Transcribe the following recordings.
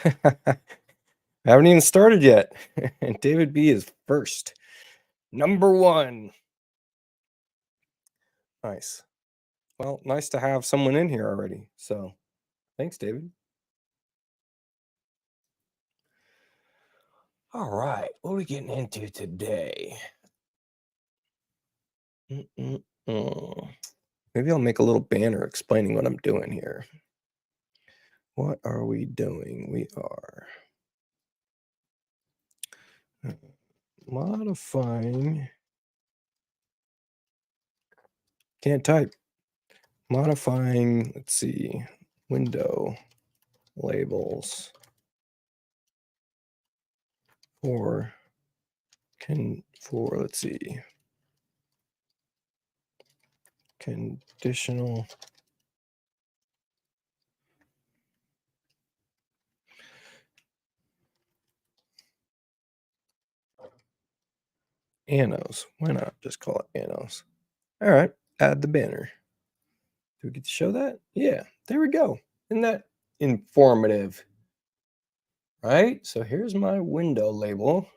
I haven't even started yet. And David B is first. Number one. Nice. Well, nice to have someone in here already. So thanks, David. All right. What are we getting into today? Maybe I'll make a little banner explaining what I'm doing here. What are we doing? We are modifying. Can't type. Modifying, let's see, window labels for let's see, conditional annos. Why not just call it annos? All right, add the banner. Do we get to show that? Yeah, there we go. Isn't that informative? Right? So here's my window label.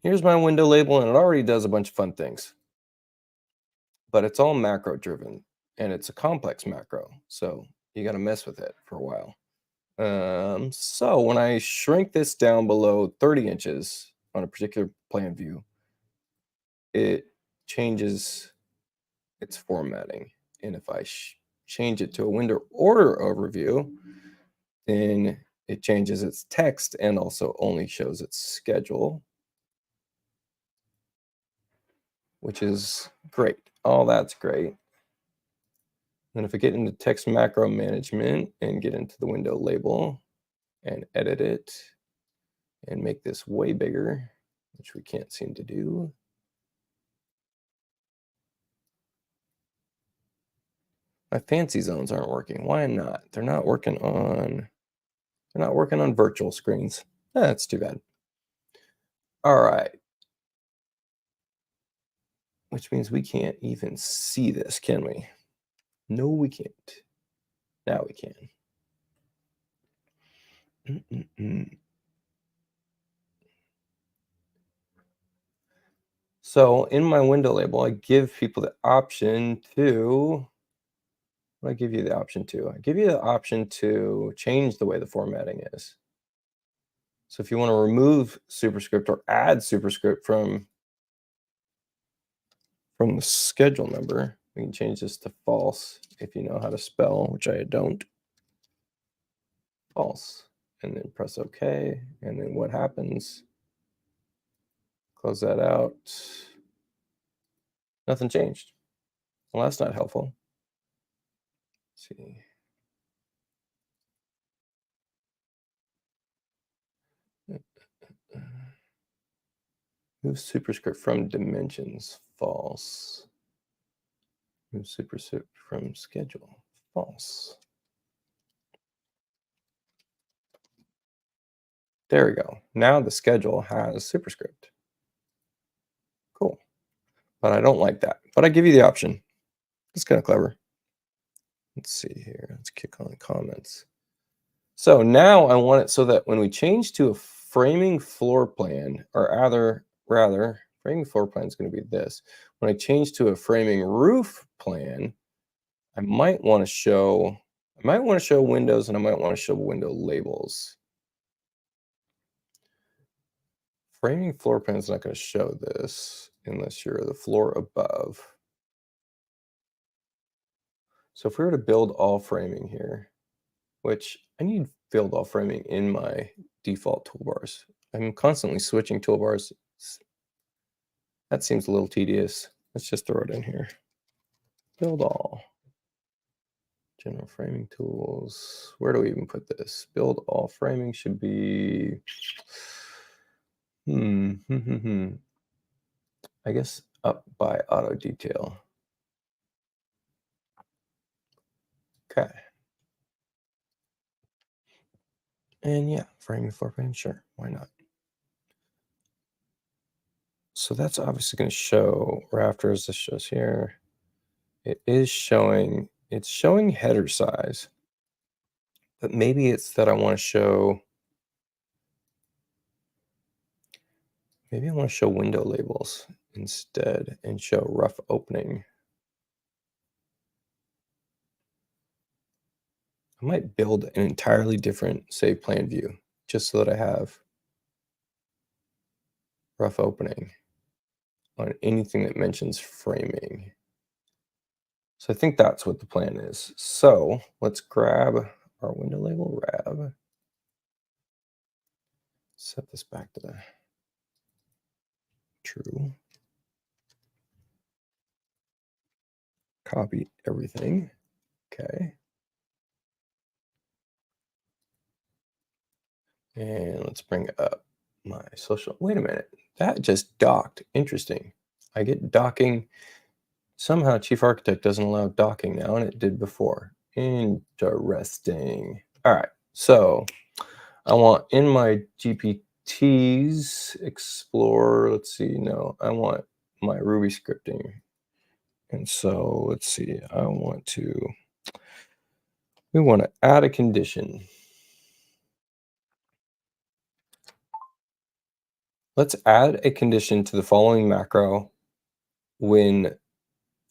Here's my window label, and it already does a bunch of fun things. But it's all macro driven, and it's a complex macro. So you got to mess with it for a while. So when I shrink this down below 30 inches on a particular plan view, it changes its formatting. And if I change it to a window order overview, then it changes its text and also only shows its schedule, which is great. All that's great. And if I get into text macro management and get into the window label and edit it and make this way bigger, which we can't seem to do. My fancy zones aren't working. Why not? They're not working on virtual screens. That's too bad. All right. Which means we can't even see this, can we? No, we can't. Now we can. So in my window label, I give people the option to, what do I give you the option to? I give you the option to change the way the formatting is. So if you want to remove superscript or add superscript from the schedule number, we can change this to false if you know how to spell, which I don't. False. And then press OK. And then what happens? Close that out. Nothing changed. Well, that's not helpful. Let's see. Move superscript from dimensions. False. Move superscript from schedule. False. There we go. Now the schedule has superscript. Cool. But I don't like that. But I give you the option. It's kind of clever. Let's see here. Let's kick on comments. So now I want it so that when we change to a framing floor plan, or rather, framing floor plan is going to be this. When I change to a framing roof plan, I might want to show windows, and I might want to show window labels. Framing floor plan is not going to show this unless you're the floor above. So if we were to build all framing here, which I need build all framing in my default toolbars. I'm constantly switching toolbars. That seems a little tedious. Let's just throw it in here. Build all. General framing tools. Where do we even put this? Build all framing should be, I guess up by auto detail. Okay. And yeah, framing floor plan, sure, why not? So that's obviously going to show rafters. This shows here. It is showing, it's showing header size, But maybe it's that I want to show, maybe I want to show window labels instead and show rough opening. I might build an entirely different save plan view just so that I have rough opening on anything that mentions framing. So I think that's what the plan is. So let's grab our window label rab, set this back to true, copy everything. Okay. And let's bring up my social. Wait a minute. That just docked. Interesting. I get docking. Somehow Chief Architect doesn't allow docking now, and it did before. Interesting. All right. So I want in my GPTs explore. Let's see. No, I want my Ruby scripting. And so let's see. We want to add a condition. Let's add a condition to the following macro when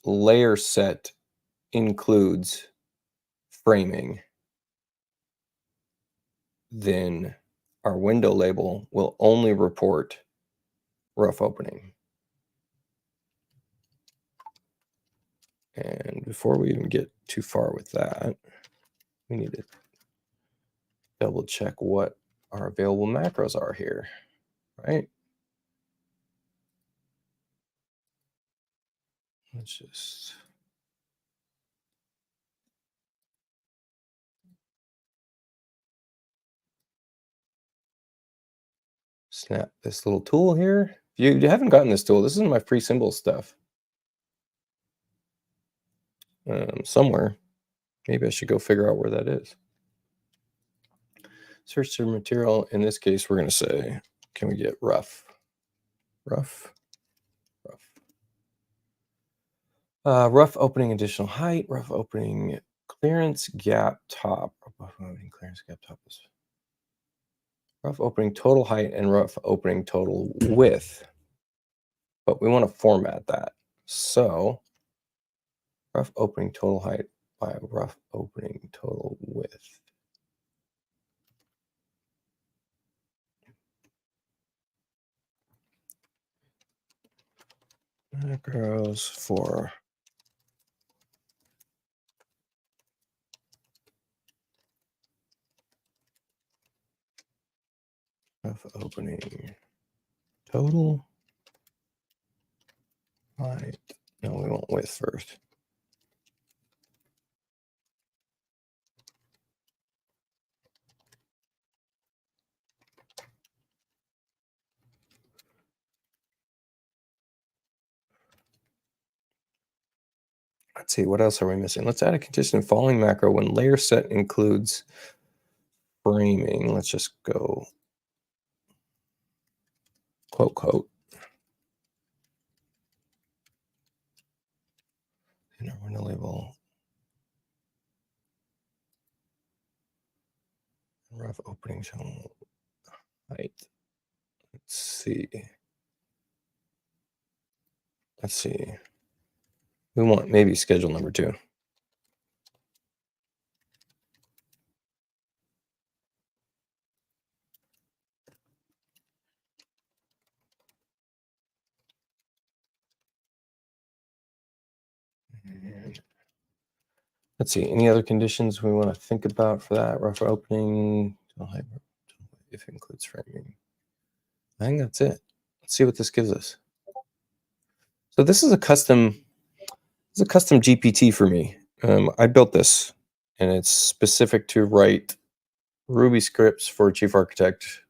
layer set includes framing. Then our window label will only report rough opening. And before we even get too far with that, we need to double check what our available macros are here, right? Let's just snap this little tool here. If you haven't gotten this tool, this is my free symbol stuff. Somewhere. Maybe I should go figure out where that is. Search through material. In this case, we're going to say, can we get rough? Rough. Rough opening additional height, rough opening clearance gap top. Rough opening clearance gap top is rough opening total height and rough opening total width. But we want to format that. So rough opening total height by rough opening total width. Macros for rough opening total height. No, we want width first. Let's see, what else are we missing? Let's add a condition following macro when layer set includes framing. Let's just go quote in our window label. Rough opening channel height. Let's see. We want maybe schedule number 2. And let's see, any other conditions we want to think about for that? Rough opening, if it includes framing. I think that's it. Let's see what this gives us. So this is a custom GPT for me. I built this, and it's specific to write Ruby scripts for Chief Architect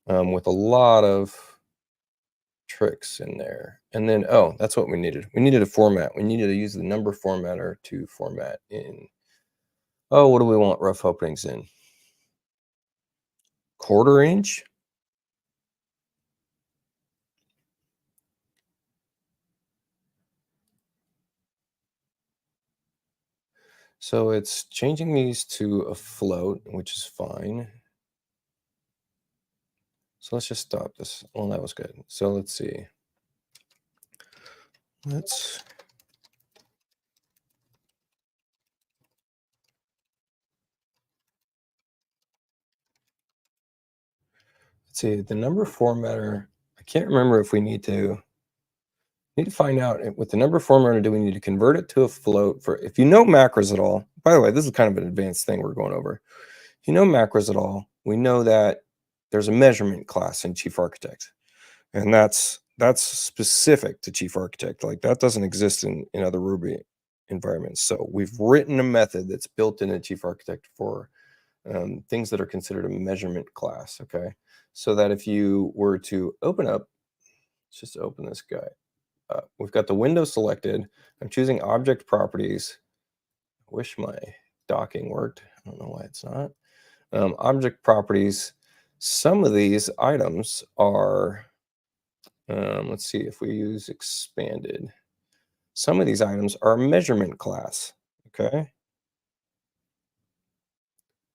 with a lot of tricks in there. And then, oh, that's what we needed. We needed a format. We needed to use the number formatter to format in. Oh, what do we want rough openings in? 1/4 inch? So it's changing these to a float, which is fine. So let's just stop this. Well, that was good. So let's see. Let's see the number formatter. I can't remember if we need to find out with the number formatter, do we need to convert it to a float for, if you know macros at all, by the way, this is kind of an advanced thing we're going over. If you know macros at all, we know that there's a measurement class in Chief Architect. And that's specific to Chief Architect. Like that doesn't exist in other Ruby environments. So we've written a method that's built into Chief Architect for things that are considered a measurement class. Okay, so that if you were to open up, let's just open this guy. We've got the window selected. I'm choosing object properties. I wish my docking worked. I don't know why it's not. Object properties. Some of these items are let's see if we use expanded. Some of these items are a measurement class, okay?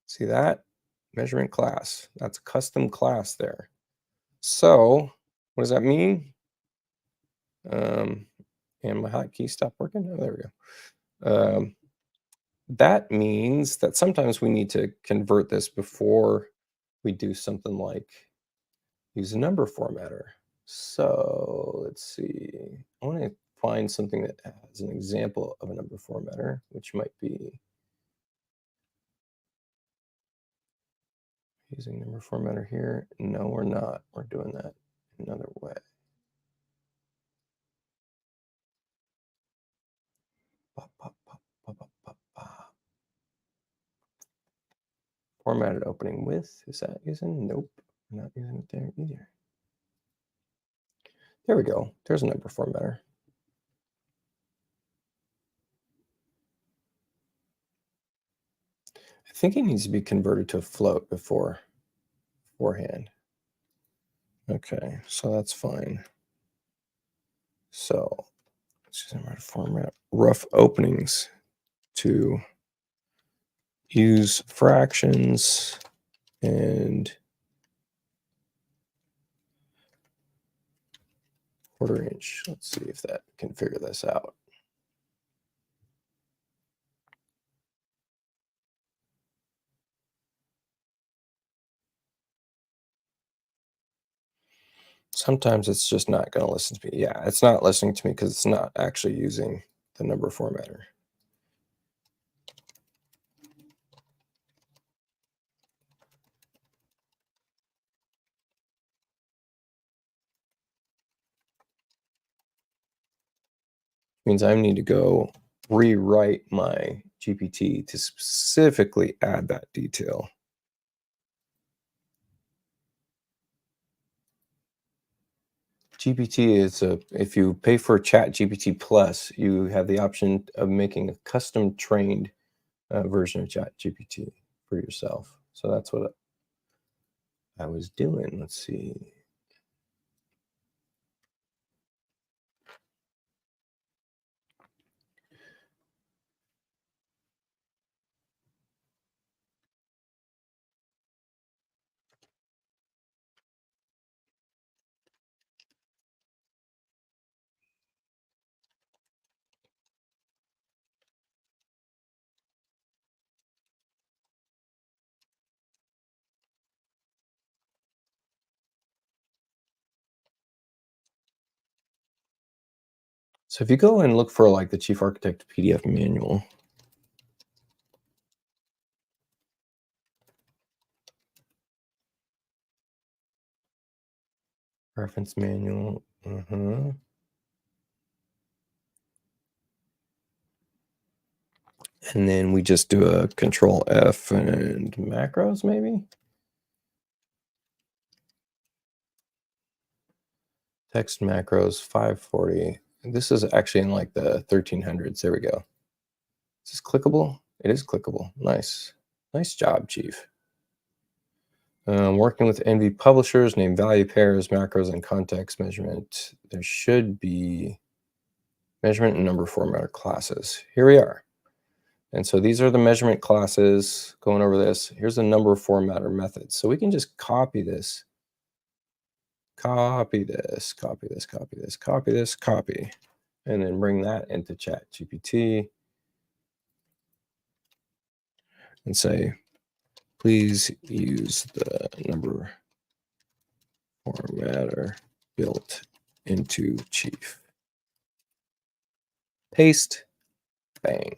See that? Measurement class. That's a custom class there. So what does that mean? And my hotkey stopped working? Oh, there we go. That means that sometimes we need to convert this before we do something like use a number formatter. So let's see. I want to find something that has an example of a number formatter, which might be using number formatter here. No, we're not. We're doing that another way. Formatted opening with, is that using? Nope, we're not using it there either. There we go. There's a number formatter. I think it needs to be converted to a float beforehand. Okay, so that's fine. So let's just format rough openings to use fractions and quarter inch. Let's see if that can figure this out. Sometimes it's just not going to listen to me. Yeah, it's not listening to me because it's not actually using the number formatter. Means I need to go rewrite my GPT to specifically add that detail. GPT is if you pay for Chat GPT Plus, you have the option of making a custom trained version of Chat GPT for yourself. So that's what I was doing. Let's see. So if you go and look for like the Chief Architect PDF manual, reference manual, and then we just do a Control F and macros maybe. Text macros 540. This is actually in like the 1300s. There we go. Is this clickable? It is clickable. Nice. Nice job, Chief. Working with NV publishers, name value pairs, macros, and context measurement. There should be measurement and number formatter classes. Here we are. And so these are the measurement classes going over this. Here's the number formatter methods. So we can just copy this, copy this, copy this, copy this, copy this, copy, and then bring that into ChatGPT and say, please use the number formatter built into Chief. Paste, bang.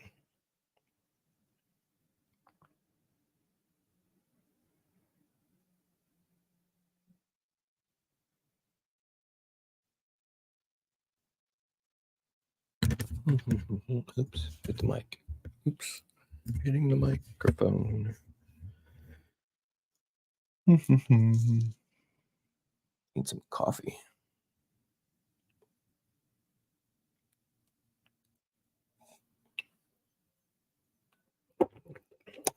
Oops, hit the mic. Oops, hitting the microphone. Need some coffee.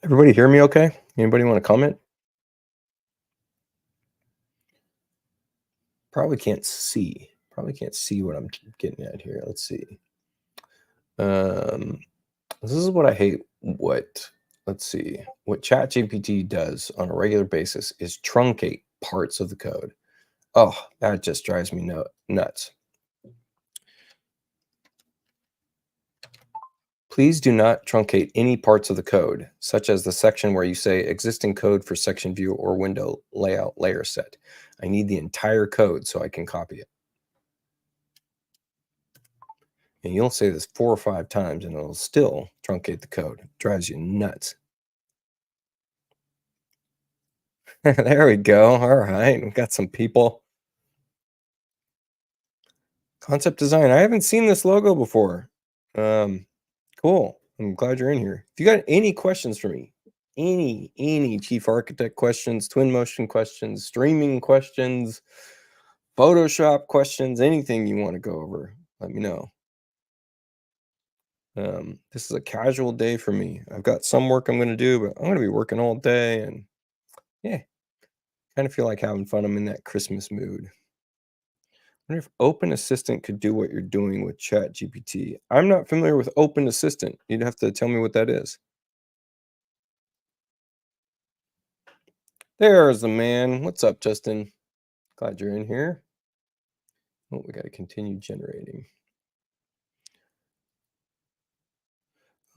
Everybody hear me okay? Anybody want to comment? Probably can't see. Probably can't see what I'm getting at here. Let's see. This is what I hate. Let's see. What ChatGPT does on a regular basis is truncate parts of the code. Oh, that just drives me nuts. Please do not truncate any parts of the code, such as the section where you say existing code for section view or window layout layer set. I need the entire code so I can copy it. And you'll say this 4 or 5 times and it'll still truncate the code. It drives you nuts. There we go. All right. We've got some people. Concept design. I haven't seen this logo before. Cool. I'm glad you're in here. If you got any questions for me, any chief architect questions, Twinmotion questions, streaming questions, Photoshop questions, anything you want to go over, let me know. This is a casual day for me. I've got some work I'm going to do, but I'm going to be working all day, and yeah, kind of feel like having fun. I'm in that Christmas mood. I wonder if Open Assistant could do what you're doing with ChatGPT. I'm not familiar with Open Assistant. You'd have to tell me what that is. There's the man. What's up, Justin? Glad you're in here. Oh, we got to continue generating.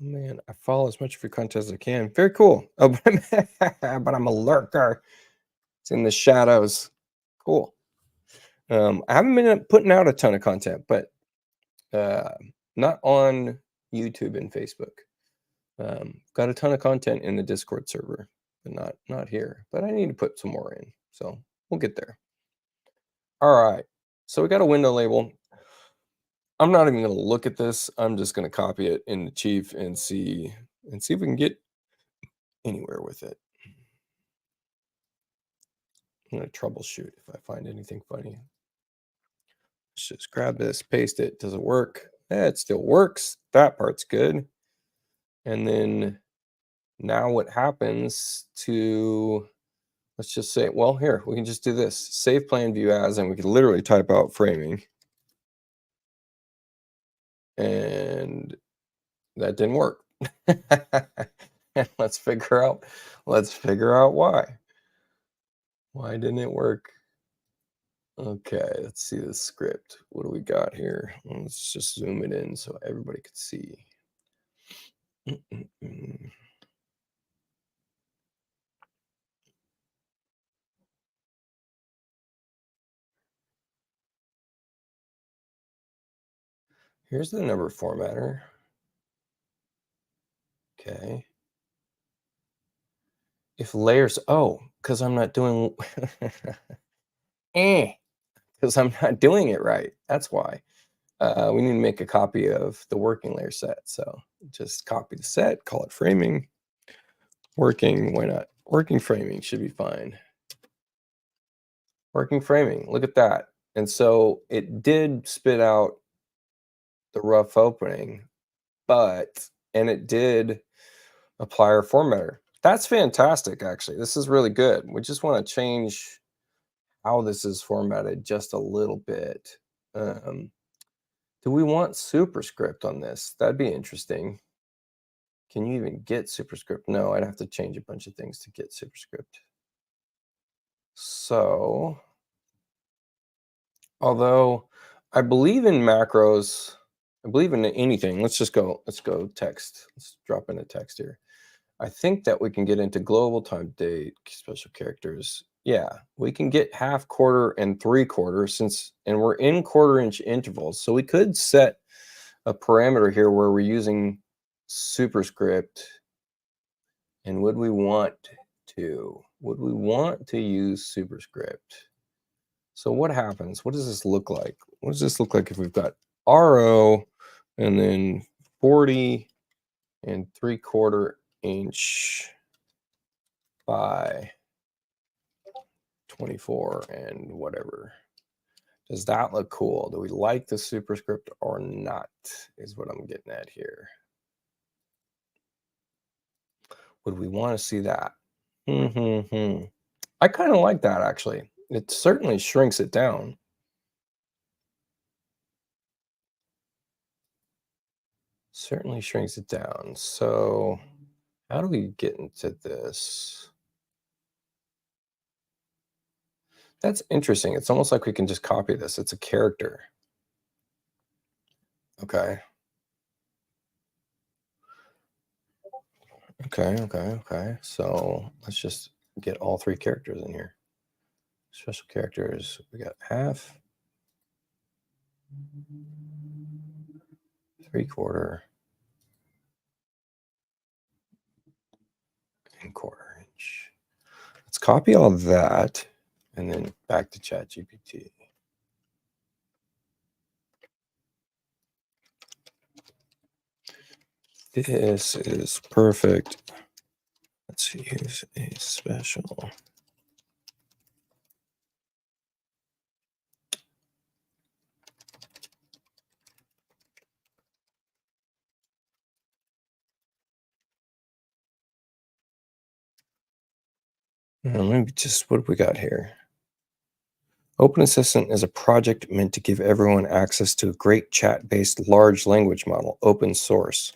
Oh, man, I follow as much of your content as I can. Very cool. Oh, but I'm a lurker. It's in the shadows. Cool. I haven't been putting out a ton of content, but not on YouTube and Facebook. Got a ton of content in the Discord server, but not here. But I need to put some more in, so we'll get there. All right. So we got a window label. I'm not even going to look at this. I'm just going to copy it in the Chief and see if we can get anywhere with it. I'm going to troubleshoot if I find anything funny. Let's just grab this, paste it. Does it work? It still works. That part's good. And then now what happens to, let's just say, well, here, we can just do this. Save plan view as, and we can literally type out framing. And that didn't work. Let's figure out why. Why didn't it work? Okay, let's see the script. What do we got here? Let's just zoom it in so everybody could see. Here's the number formatter. Okay. If layers, oh, because I'm not doing, because I'm not doing it right. That's why. We need to make a copy of the working layer set. So just copy the set, call it framing. Working, why not? Working framing should be fine. Working framing, look at that. And so it did spit out the rough opening, and it did apply our formatter. That's fantastic, actually. This is really good. We just want to change how this is formatted just a little bit. Do we want superscript on this? That'd be interesting. Can you even get superscript? No, I'd have to change a bunch of things to get superscript. So, although I believe in macros, I believe in anything. Let's go text. Let's drop in a text here. I think that we can get into global, time, date, special characters. Yeah, we can get half, quarter, and 3/4 and we're in quarter-inch intervals. So we could set a parameter here where we're using superscript. And would we want to? Would we want to use superscript? So what happens? What does this look like? What does this look like if we've got RO and then 40 and 3/4 inch by 24 and whatever? Does that look cool? Do we like the superscript or not? Is what I'm getting at here. Would we want to see that? I kind of like that actually. It certainly shrinks it down. Certainly shrinks it down. So how do we get into this? That's interesting. It's almost like we can just copy this. It's a character. Okay. Okay. So let's just get all 3 characters in here. Special characters. We got half, 3/4, and quarter-inch. Let's copy all that and then back to ChatGPT. This is perfect. Let's use a special. Maybe just what do we got here? Open Assistant is a project meant to give everyone access to a great chat-based large language model, open source.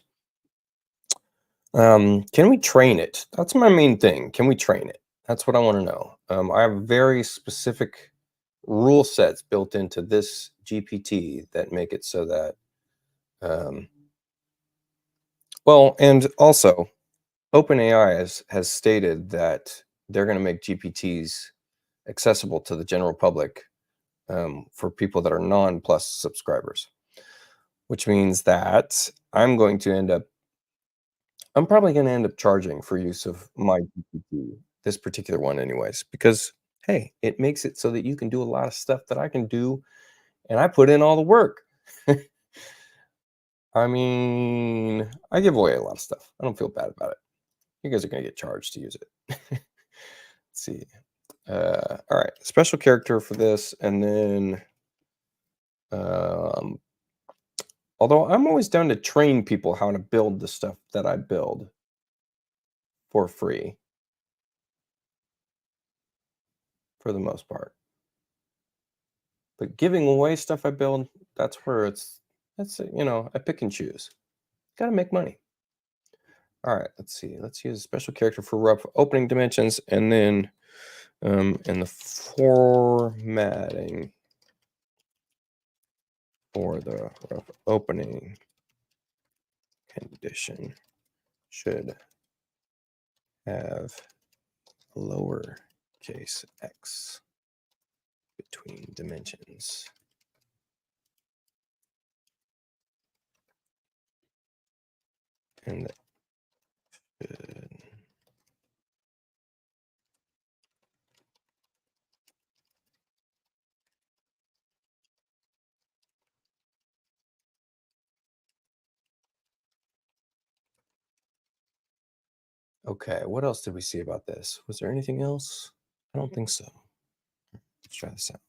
Can we train it? That's my main thing. Can we train it? That's what I want to know. I have very specific rule sets built into this GPT that make it so that, well, and also OpenAI has stated that they're going to make GPTs accessible to the general public for people that are non-plus subscribers, which means that I'm probably going to end up charging for use of my GPT, this particular one anyways, because hey, it makes it so that you can do a lot of stuff that I can do, and I put in all the work. I mean, I give away a lot of stuff. I don't feel bad about it. You guys are going to get charged to use it. Let's see. All right, special character for this, and then although I'm always down to train people how to build the stuff that I build for free, for the most part. But giving away stuff I build, that's where I pick and choose. Got to make money. All right, let's see. Let's use a special character for rough opening dimensions, and then in the formatting for the rough opening condition should have lowercase x between dimensions. And that should okay, what else did we see about this? Was there anything else? I don't think so. Let's try this out.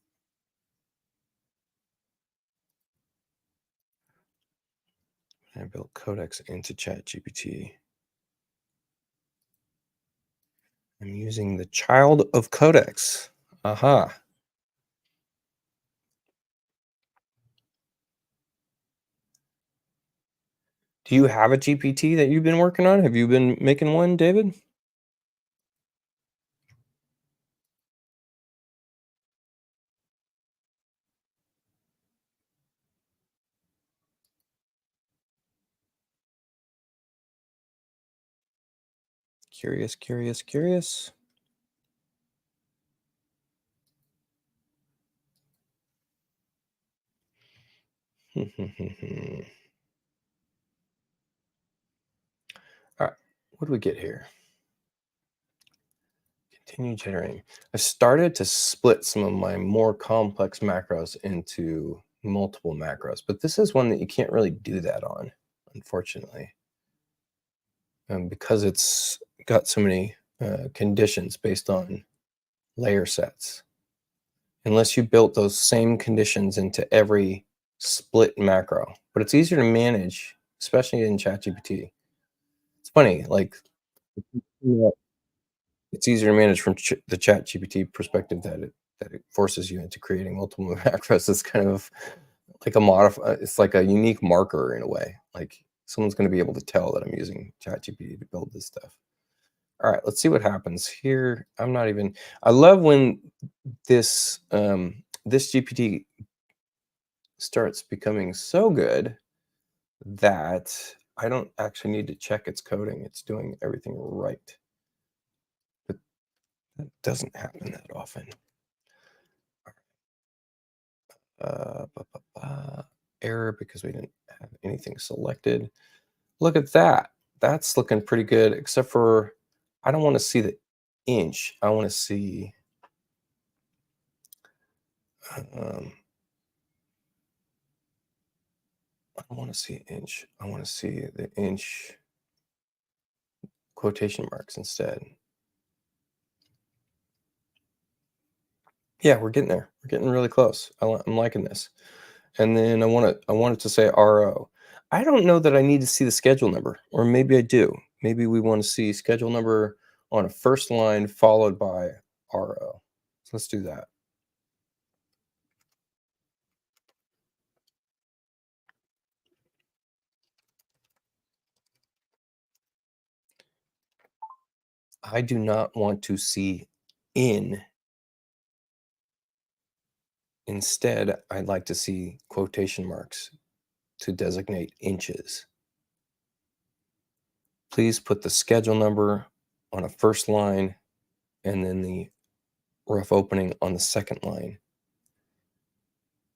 I built codecs into ChatGPT. I'm using the child of codecs. Aha. Do you have a GPT that you've been working on? Have you been making one, David? Curious, curious, curious. All right, what do we get here? Continue generating. I started to split some of my more complex macros into multiple macros, but this is one that you can't really do that on, unfortunately, because it's got so many conditions based on layer sets. Unless you built those same conditions into every split macro, but it's easier to manage, especially in ChatGPT. It's funny, like it's easier to manage from the ChatGPT perspective that it forces you into creating multiple macros. It's kind of like a it's like a unique marker in a way. Like someone's going to be able to tell that I'm using ChatGPT to build this stuff. All right, let's see what happens here. I love when this GPT starts becoming so good that I don't actually need to check its coding. It's doing everything right. But that doesn't happen that often. Error because we didn't have anything selected. Look at that. That's looking pretty good, except for I don't want to see the inch. I want to see um, I don't want to see an inch. I want to see the inch quotation marks instead. Yeah, we're getting there. We're getting really close. I'm liking this. And then I want it to say RO. I don't know that I need to see the schedule number, or maybe I do. Maybe we want to see schedule number on a first line followed by RO. So let's do that. I do not want to see in. Instead, I'd like to see quotation marks to designate inches. Please put the schedule number on a first line and then the rough opening on the second line.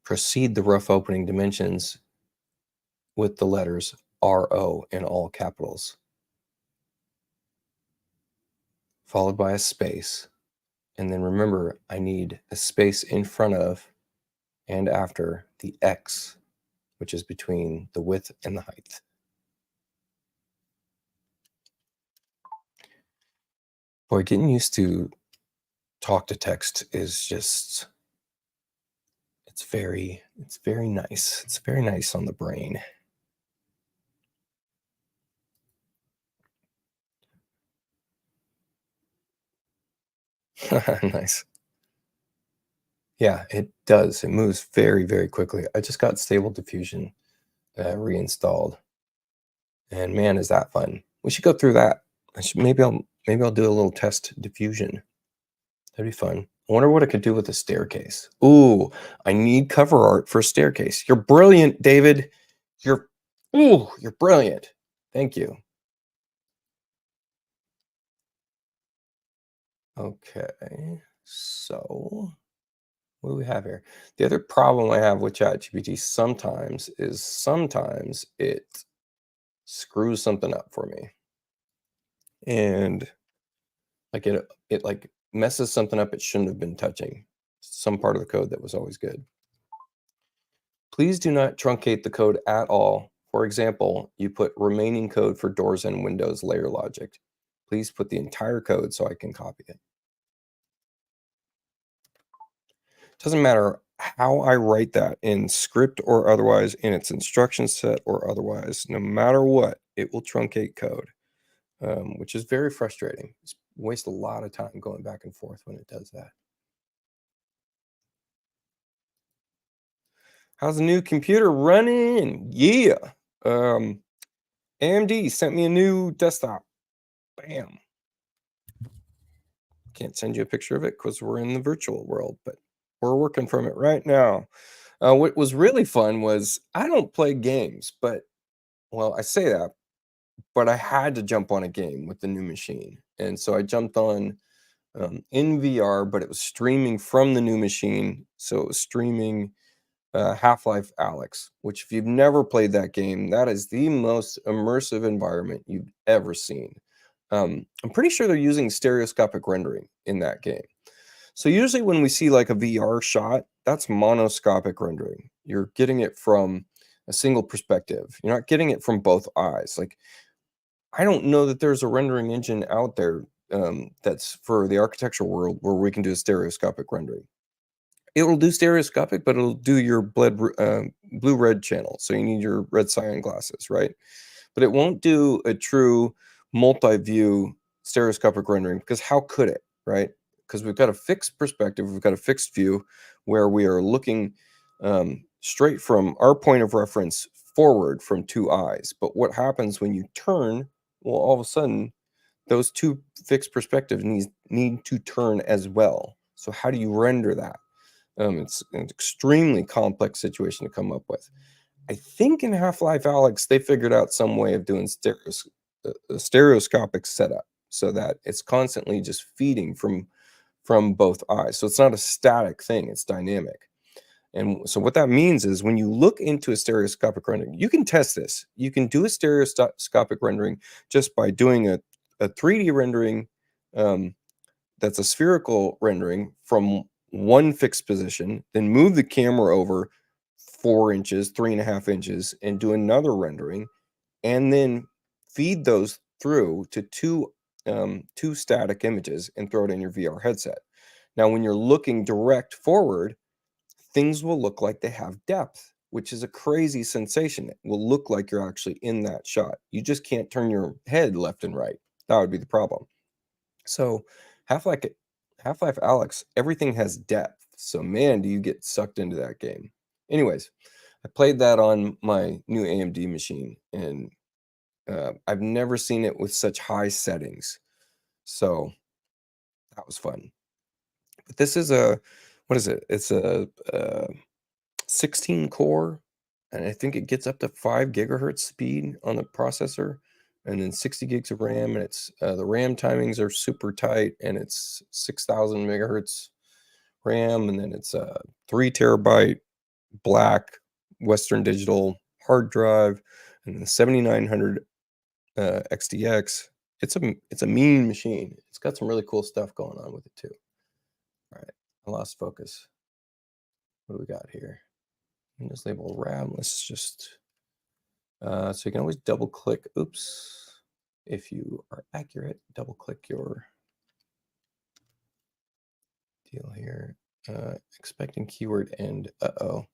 Proceed the rough opening dimensions with the letters RO in all capitals, followed by a space. And then remember, I need a space in front of and after the X, which is between the width and the height. Boy, getting used to talk to text is just it's very nice. It's very nice on the brain. Nice. Yeah, it does. It moves very, very quickly. I just got Stable Diffusion reinstalled, and man, is that fun. We should go through that. Maybe I'll do a little test diffusion. That'd be fun. I wonder what it could do with a staircase. Ooh, I need cover art for a staircase. You're brilliant, David. You're brilliant. Thank you. Okay, so what do we have here? The other problem I have with ChatGPT sometimes is sometimes it screws something up for me. And like it like messes something up it shouldn't have been touching. Some part of the code that was always good. Please do not truncate the code at all. For example, you put remaining code for doors and windows layer logic. Please put the entire code so I can copy it. Doesn't matter how I write that in script or otherwise, in its instruction set or otherwise, no matter what, it will truncate code, which is very frustrating. It's waste a lot of time going back and forth when it does that. How's the new computer running? Yeah. AMD sent me a new desktop. Bam. Can't send you a picture of it because we're in the virtual world, but we're working from it right now. What was really fun was I don't play games, but well, I say that, but I had to jump on a game with the new machine. And so I jumped on in VR, but it was streaming from the new machine. So it was streaming Half-Life Alyx, which if you've never played that game, that is the most immersive environment you've ever seen. I'm pretty sure they're using stereoscopic rendering in that game. So usually when we see like a VR shot, that's monoscopic rendering. You're getting it from a single perspective. You're not getting it from both eyes. Like I don't know that there's a rendering engine out there that's for the architectural world where we can do a stereoscopic rendering. It'll do stereoscopic, but it'll do your blue-red channel. So you need your red cyan glasses, right? But it won't do a true multi-view stereoscopic rendering because how could it, right? Because we've got a fixed perspective, we've got a fixed view where we are looking straight from our point of reference forward from two eyes. But what happens when you turn? Well, all of a sudden, those two fixed perspectives need to turn as well. So how do you render that? It's an extremely complex situation to come up with. I think in Half-Life Alyx, they figured out some way of doing a stereoscopic setup so that it's constantly just feeding from both eyes. So it's not a static thing, it's dynamic. And so what that means is when you look into a stereoscopic rendering, you can test this. You can do a stereoscopic rendering just by doing a 3D rendering that's a spherical rendering from one fixed position, then move the camera over 4 inches, 3.5 inches, and do another rendering, and then feed those through to two static images and throw it in your VR headset. Now, when you're looking direct forward, things will look like they have depth, which is a crazy sensation. It will look like you're actually in that shot. You just can't turn your head left and right. That would be the problem. So Half-Life Half-Life Alyx, everything has depth. So man, do you get sucked into that game. Anyways, I played that on my new AMD machine, and I've never seen it with such high settings. So that was fun. But this is what is it? It's a 16 core, and I think it gets up to 5 gigahertz speed on the processor, and then 60 gigs of RAM, and it's the RAM timings are super tight, and it's 6,000 megahertz RAM, and then it's a 3 terabyte black Western Digital hard drive, and then 7900 XDX. It's a mean machine. It's got some really cool stuff going on with it too. All right, I lost focus. What do we got here? Windows label RAM. Let's just so you can always double click. Oops, if you are accurate, double click your deal here. Expecting keyword end. Uh-oh.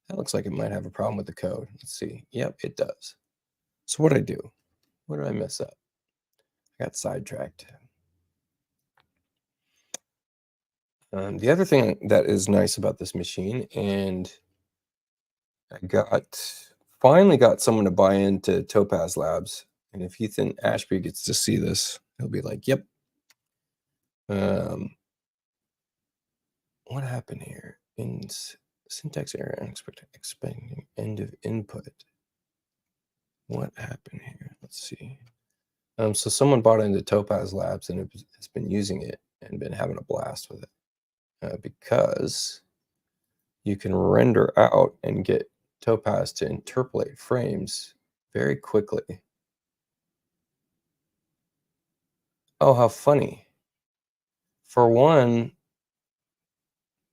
That looks like it might have a problem with the code. Let's see. Yep, it does. So what did I do? What did I mess up? I got sidetracked. The other thing that is nice about this machine, and I finally got someone to buy into Topaz Labs, and if Ethan Ashby gets to see this, he'll be like, "Yep." What happened here? In syntax error, expecting end of input. What happened here? Let's see. So someone bought into Topaz Labs and has been using it and been having a blast with it because you can render out and get Topaz to interpolate frames very quickly. Oh, how funny. For one,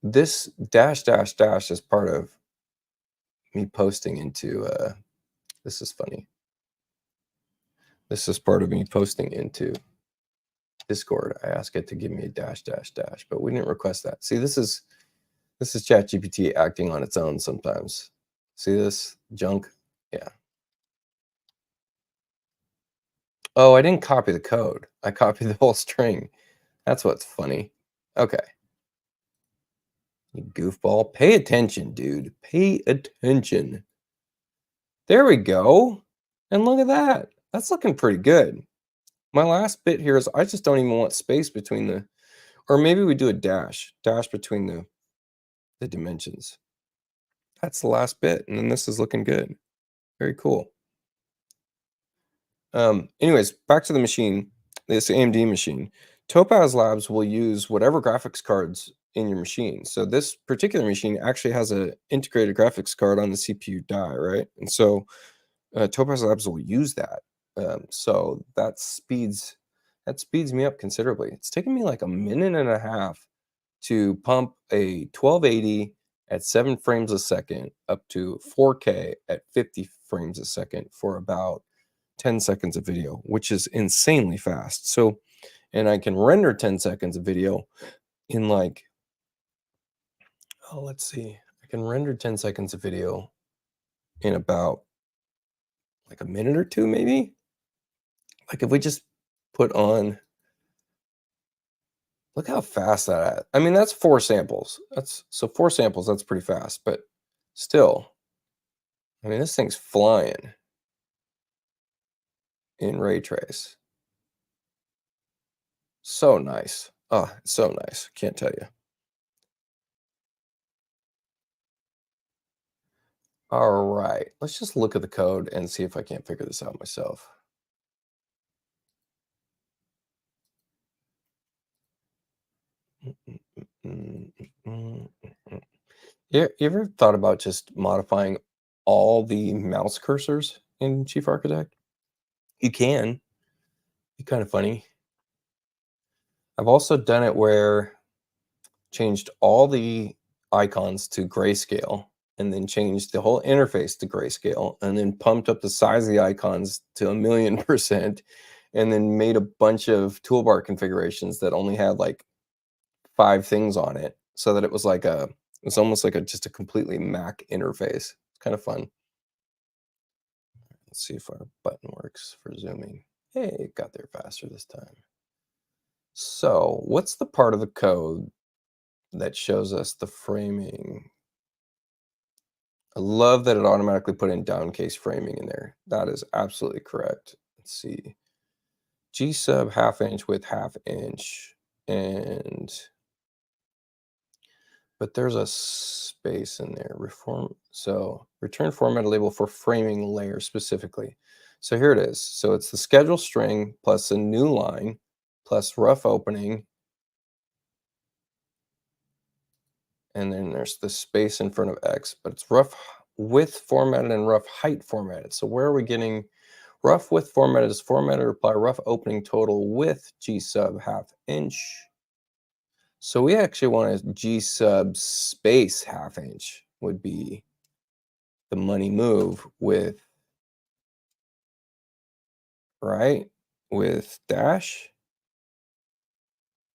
this dash dash dash is part of me posting into, this is funny. This is part of me posting into Discord. I asked it to give me a dash dash dash, but we didn't request that. See, this is ChatGPT acting on its own sometimes. See this junk? Yeah. Oh, I didn't copy the code. I copied the whole string. That's what's funny. Okay. You goofball. Pay attention, dude. Pay attention. There we go. And look at that. That's looking pretty good. My last bit here is I just don't even want space between the, or maybe we do a dash between the dimensions. That's the last bit, and then this is looking good. Very cool. Anyways, back to the machine, this AMD machine. Topaz Labs will use whatever graphics cards in your machine. So this particular machine actually has a integrated graphics card on the CPU die, right? And so Topaz Labs will use that. So that speeds me up considerably. It's taken me like a minute and a half to pump a 1280 at 7 frames a second up to 4K at 50 frames a second for about 10 seconds of video, which is insanely fast. So, and I can render 10 seconds of video in like, oh, let's see, I can render 10 seconds of video in about like a minute or two, maybe. Like if we just put on, look how fast that. I mean, that's 4 samples. That's so 4 samples. That's pretty fast, but still, I mean, this thing's flying in ray trace. So nice. Oh, so nice. Can't tell you. All right, let's just look at the code and see if I can't figure this out myself. You ever thought about just modifying all the mouse cursors in Chief Architect? You can. Be kind of funny. I've also done it where changed all the icons to grayscale and then changed the whole interface to grayscale and then pumped up the size of the icons to 1,000,000% and then made a bunch of toolbar configurations that only had like 5 things on it so that it was like it's almost like just a completely Mac interface. It's kind of fun. Let's see if our button works for zooming. Hey, it got there faster this time. So what's the part of the code that shows us the framing? I love that it automatically put in downcase framing in there. That is absolutely correct. Let's see. G sub ½ inch with ½ inch. But there's a space in there. So return format label for framing layer specifically. So here it is. So it's the schedule string plus a new line plus rough opening. And then there's the space in front of X, but it's rough width formatted and rough height formatted. So where are we getting rough width formatted is formatted to apply rough opening total with G sub ½ inch. So we actually want a G sub space ½ inch would be the money move with, right? With dash.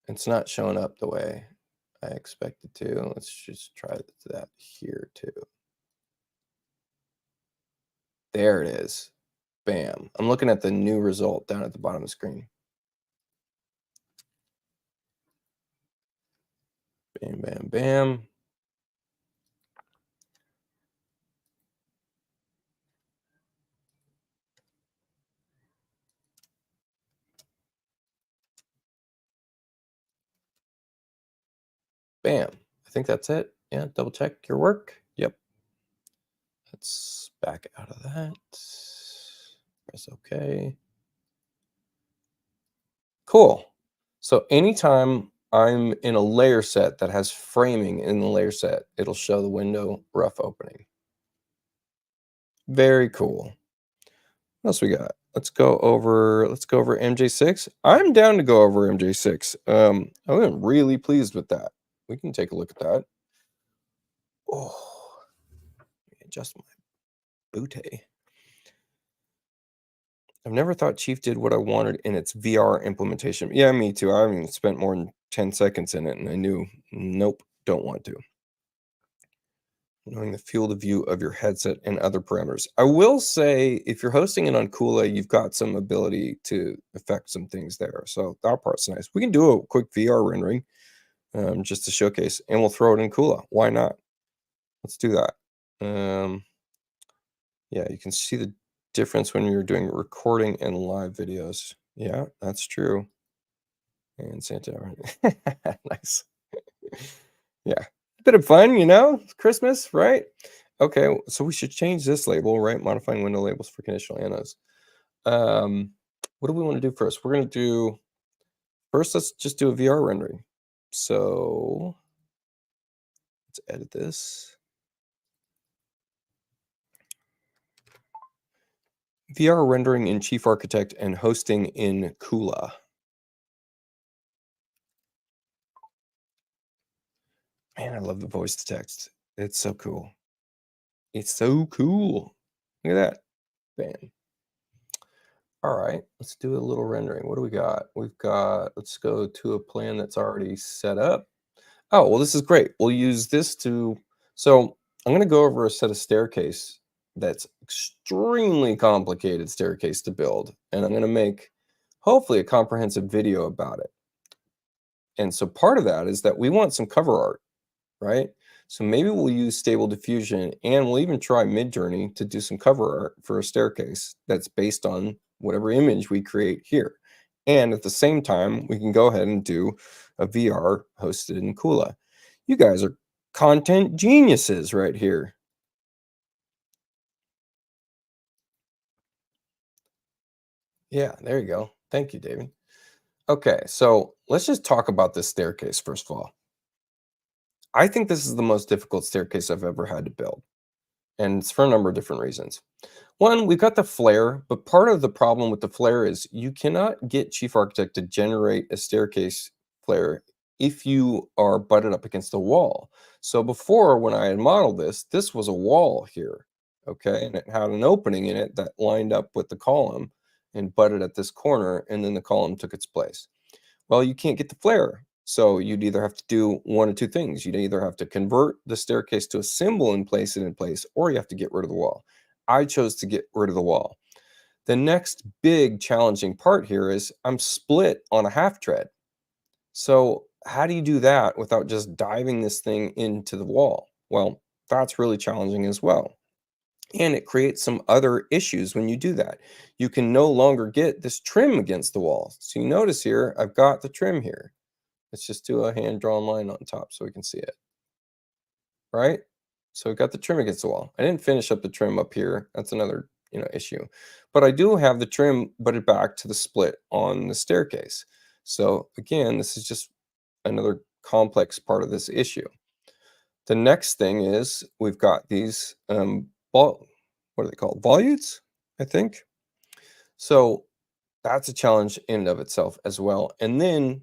It's not showing up the way I expected to. Let's just try that here too. There it is. Bam. I'm looking at the new result down at the bottom of the screen. Bam, bam, bam. Bam. I think that's it. Yeah, double check your work. Yep. Let's back out of that. Press OK. Cool. So anytime I'm in a layer set that has framing in the layer set, it'll show the window rough opening. Very cool. What else we got? Let's go over MJ6. I'm down to go over MJ6. I'm really pleased with that. We can take a look at that. Oh, let me adjust my bootay. I've never thought Chief did what I wanted in its VR implementation. Yeah, me too. I haven't spent more than 10 seconds in it, and I knew, nope, don't want to. Knowing the field of view of your headset and other parameters. I will say, if you're hosting it on 𝐭𝐫𝐞, you've got some ability to affect some things there. So that part's nice. We can do a quick VR rendering just to showcase, and we'll throw it in 𝐭𝐫𝐞. Why not? Let's do that. Yeah, you can see the difference when you're doing recording and live videos. Yeah, that's true. And Santa. Nice. Yeah. Bit of fun, It's Christmas, right? Okay, so we should change this label, right? Modifying window labels for conditional annos. Um, what do we want to do first? We're going to do first. Let's just do a VR rendering. So let's edit this. VR rendering in Chief Architect and hosting in Kula. Man, I love the voice to text. It's so cool. It's so cool. Look at that. Bam. All right, let's do a little rendering. What do we got? Let's go to a plan that's already set up. Oh, well, this is great. We'll use this so I'm going to go over a set of staircase that's extremely complicated staircase to build. And I'm going to make hopefully a comprehensive video about it. And so part of that is that we want some cover art, right? So maybe we'll use Stable Diffusion and we'll even try Midjourney to do some cover art for a staircase that's based on whatever image we create here. And at the same time, we can go ahead and do a VR hosted in Kula. You guys are content geniuses right here. Yeah, there you go. Thank you, David. Okay, so let's just talk about this staircase first of all. I think this is the most difficult staircase I've ever had to build. And it's for a number of different reasons. One, we've got the flare, but part of the problem with the flare is you cannot get Chief Architect to generate a staircase flare if you are butted up against a wall. So before, when I had modeled this was a wall here, okay? And it had an opening in it that lined up with the column and butted at this corner, and then the column took its place. Well, you can't get the flare. So you'd either have to do one of two things. You'd either have to convert the staircase to a symbol and place it in place, or you have to get rid of the wall. I chose to get rid of the wall. The next big challenging part here is I'm split on a half tread. So how do you do that without just diving this thing into the wall? Well, that's really challenging as well. And it creates some other issues when you do that. You can no longer get this trim against the wall. So you notice here, I've got the trim here. Let's just do a hand-drawn line on top so we can see it, right? So we've got the trim against the wall. I didn't finish up the trim up here. That's another, issue. But I do have the trim butted back to the split on the staircase. So again, this is just another complex part of this issue. The next thing is we've got these what are they called? Volutes, I think. So that's a challenge in and of itself as well. And then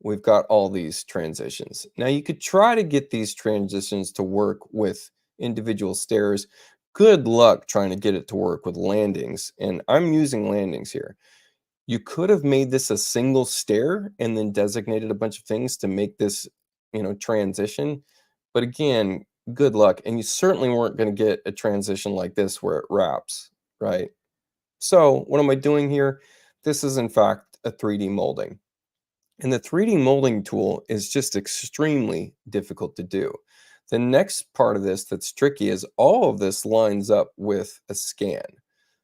we've got all these transitions. Now you could try to get these transitions to work with individual stairs. Good luck trying to get it to work with landings. And I'm using landings here. You could have made this a single stair and then designated a bunch of things to make this, transition. But again, good luck. And you certainly weren't going to get a transition like this where it wraps, right? So what am I doing here? This is in fact a 3D molding. And the 3D molding tool is just extremely difficult to do. The next part of this that's tricky is all of this lines up with a scan.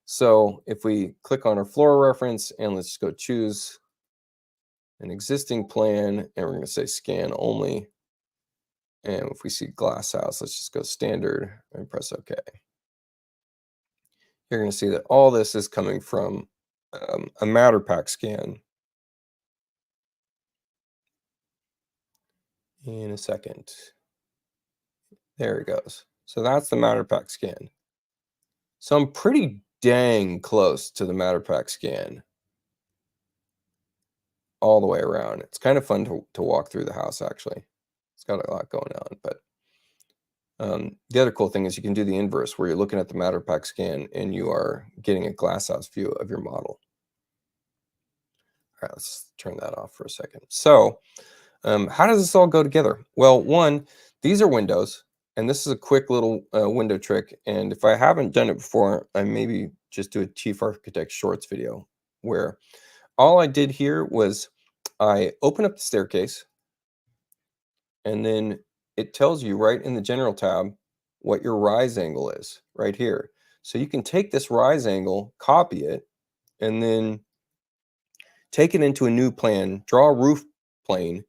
So if we click on our floor reference and let's just go choose an existing plan and we're going to say scan only. And if we see glass house, let's just go standard and press OK. You're going to see that all this is coming from a matter pack scan. In a second. There it goes. So that's the matter pack scan. So I'm pretty dang close to the matter pack scan all the way around. It's kind of fun to walk through the house, actually. It's got a lot going on. But the other cool thing is you can do the inverse, where you're looking at the matter pack scan and you are getting a glasshouse view of your model. All right, let's turn that off for a second. So how does this all go together? Well, one, these are windows. And this is a quick little window trick. And if I haven't done it before, I maybe just do a Chief Architect Shorts video where all I did here was I open up the staircase and then it tells you right in the general tab what your rise angle is right here. So you can take this rise angle, copy it, and then take it into a new plan, draw a roof plane,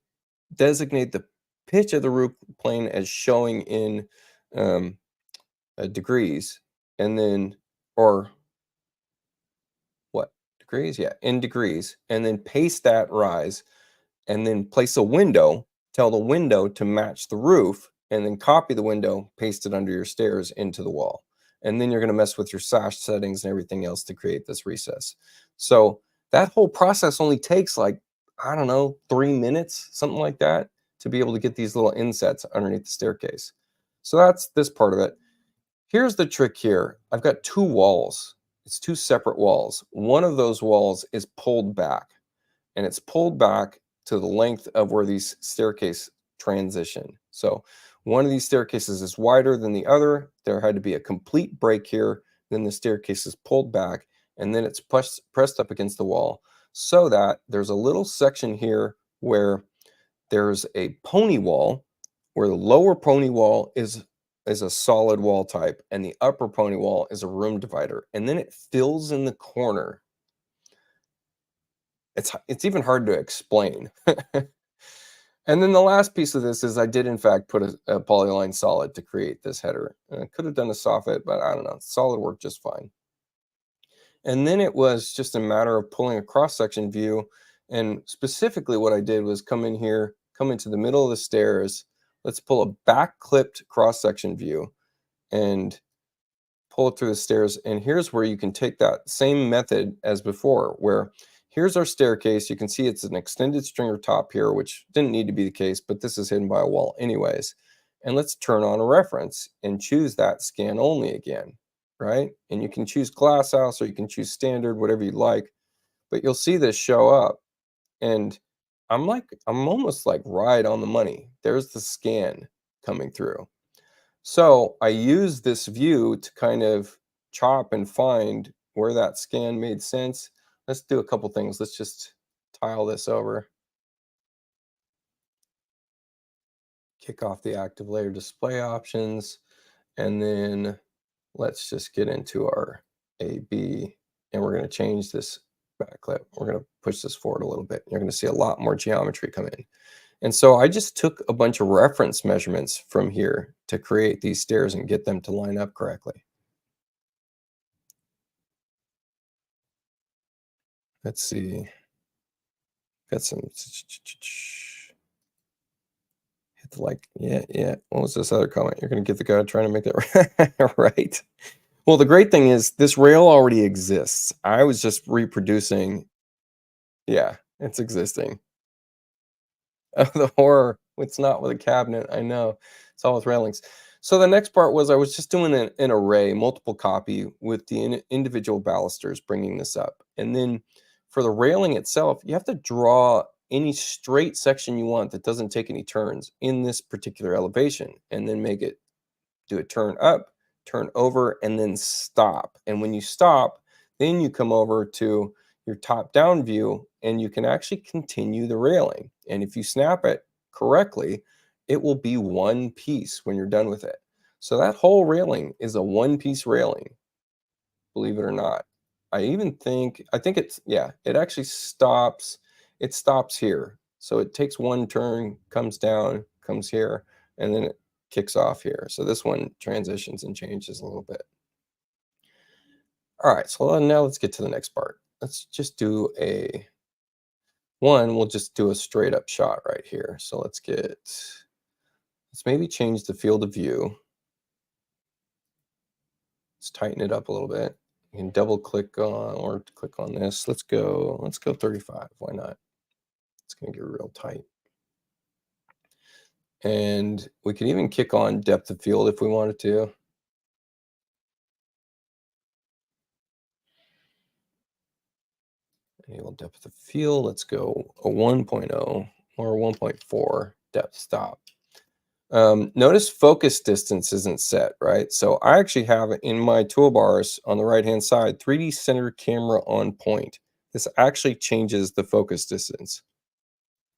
designate the pitch of the roof plane as showing in um, degrees, and then, or what, degrees? Yeah, in degrees, and then paste that rise, and then place a window, tell the window to match the roof, and then copy the window, paste it under your stairs into the wall. And then you're going to mess with your sash settings and everything else to create this recess. So that whole process only takes like, I don't know, 3 minutes, something like that, to be able to get these little insets underneath the staircase. So that's this part of it. Here's the trick here. I've got 2 walls. It's 2 separate walls. One of those walls is pulled back, and it's pulled back to the length of where these staircase transition. So one of these staircases is wider than the other. There had to be a complete break here. Then the staircase is pulled back, and then it's pressed up against the wall so that there's a little section here where there's a pony wall, where the lower pony wall is a solid wall type, and the upper pony wall is a room divider. And then it fills in the corner. It's even hard to explain. And then the last piece of this is I did in fact put a polyline solid to create this header. I could have done a soffit, but I don't know. Solid worked just fine. And then it was just a matter of pulling a cross-section view. And specifically what I did was come in here, come into the middle of the stairs. Let's pull a back-clipped cross-section view and pull it through the stairs. And here's where you can take that same method as before, where here's our staircase. You can see it's an extended stringer top here, which didn't need to be the case, but this is hidden by a wall anyways. And let's turn on a reference and choose that scan only again, right? And you can choose glass house or you can choose standard, whatever you like, but you'll see this show up. And I'm almost like right on the money. There's the scan coming through. So I use this view to kind of chop and find where that scan made sense. Let's do a couple things. Let's just tile this over. Kick off the active layer display options. And then let's just get into our AB. And we're going to change this backlit. We're going to push this forward a little bit. You're going to see a lot more geometry come in. And so I just took a bunch of reference measurements from here to create these stairs and get them to line up correctly. Let's see. Got some. Hit the like. Yeah. What was this other comment? You're going to get the guy trying to make that right. Well, the great thing is this rail already exists. I was just reproducing. Yeah, it's existing. The horror. It's not with a cabinet. I know. It's all with railings. So the next part was I was just doing an array, multiple copy with the individual balusters, bringing this up. And then for the railing itself, you have to draw any straight section you want that doesn't take any turns in this particular elevation, and then make it do a turn up, turn over, and then stop. And when you stop, then you come over to your top-down view, and you can actually continue the railing. And if you snap it correctly, it will be one piece when you're done with it. So that whole railing is a one-piece railing, believe it or not. I think it's, yeah, it actually stops. It stops here. So it takes one turn, comes down, comes here, and then it kicks off here. So this one transitions and changes a little bit. All right, so now let's get to the next part. Let's just do we'll just do a straight up shot right here. So let's maybe change the field of view. Let's tighten it up a little bit. You can double click on or click on this. Let's go 35. Why not? It's going to get real tight. And we can even kick on depth of field if we wanted to. Enable depth of field. Let's go a 1.0 or 1.4 depth stop. Notice focus distance isn't set, right? So I actually have in my toolbars on the right-hand side, 3D center camera on point. This actually changes the focus distance.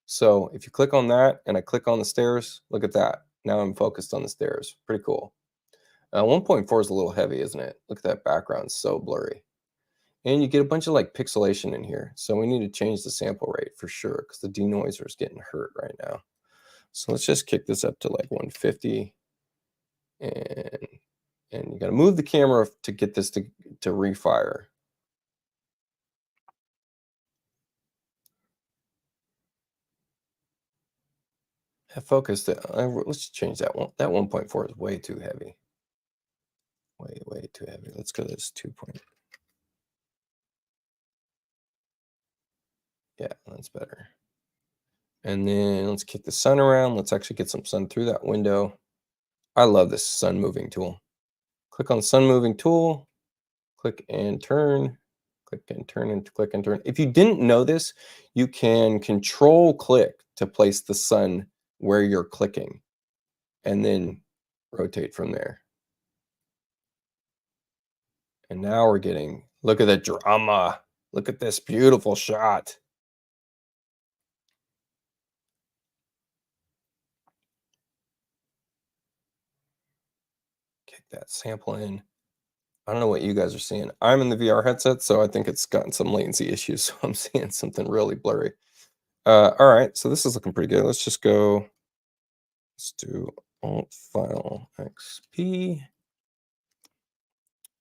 So if you click on that and I click on the stairs, look at that. Now I'm focused on the stairs. Pretty cool. 1.4 is a little heavy, isn't it? Look at that background, so blurry. And you get a bunch of like pixelation in here. So we need to change the sample rate for sure because the denoiser is getting hurt right now. So let's just kick this up to like 150. And you got to move the camera to get this to refire. Focus that. Let's change that one. That 1.4 is way too heavy. Way too heavy. Let's go to this 2. Yeah, that's better. And then let's kick the sun around. Let's actually get some sun through that window. I love this sun moving tool. Click on sun moving tool. Click and turn. Click and turn and click and turn. If you didn't know this, you can control click to place the sun where you're clicking and then rotate from there. And now we're getting, look at the drama. Look at this beautiful shot. Kick that sample in. I don't know what you guys are seeing. I'm in the VR headset, so I think it's gotten some latency issues. So I'm seeing something really blurry. All right, so this is looking pretty good. Let's just go. Let's do Alt File XP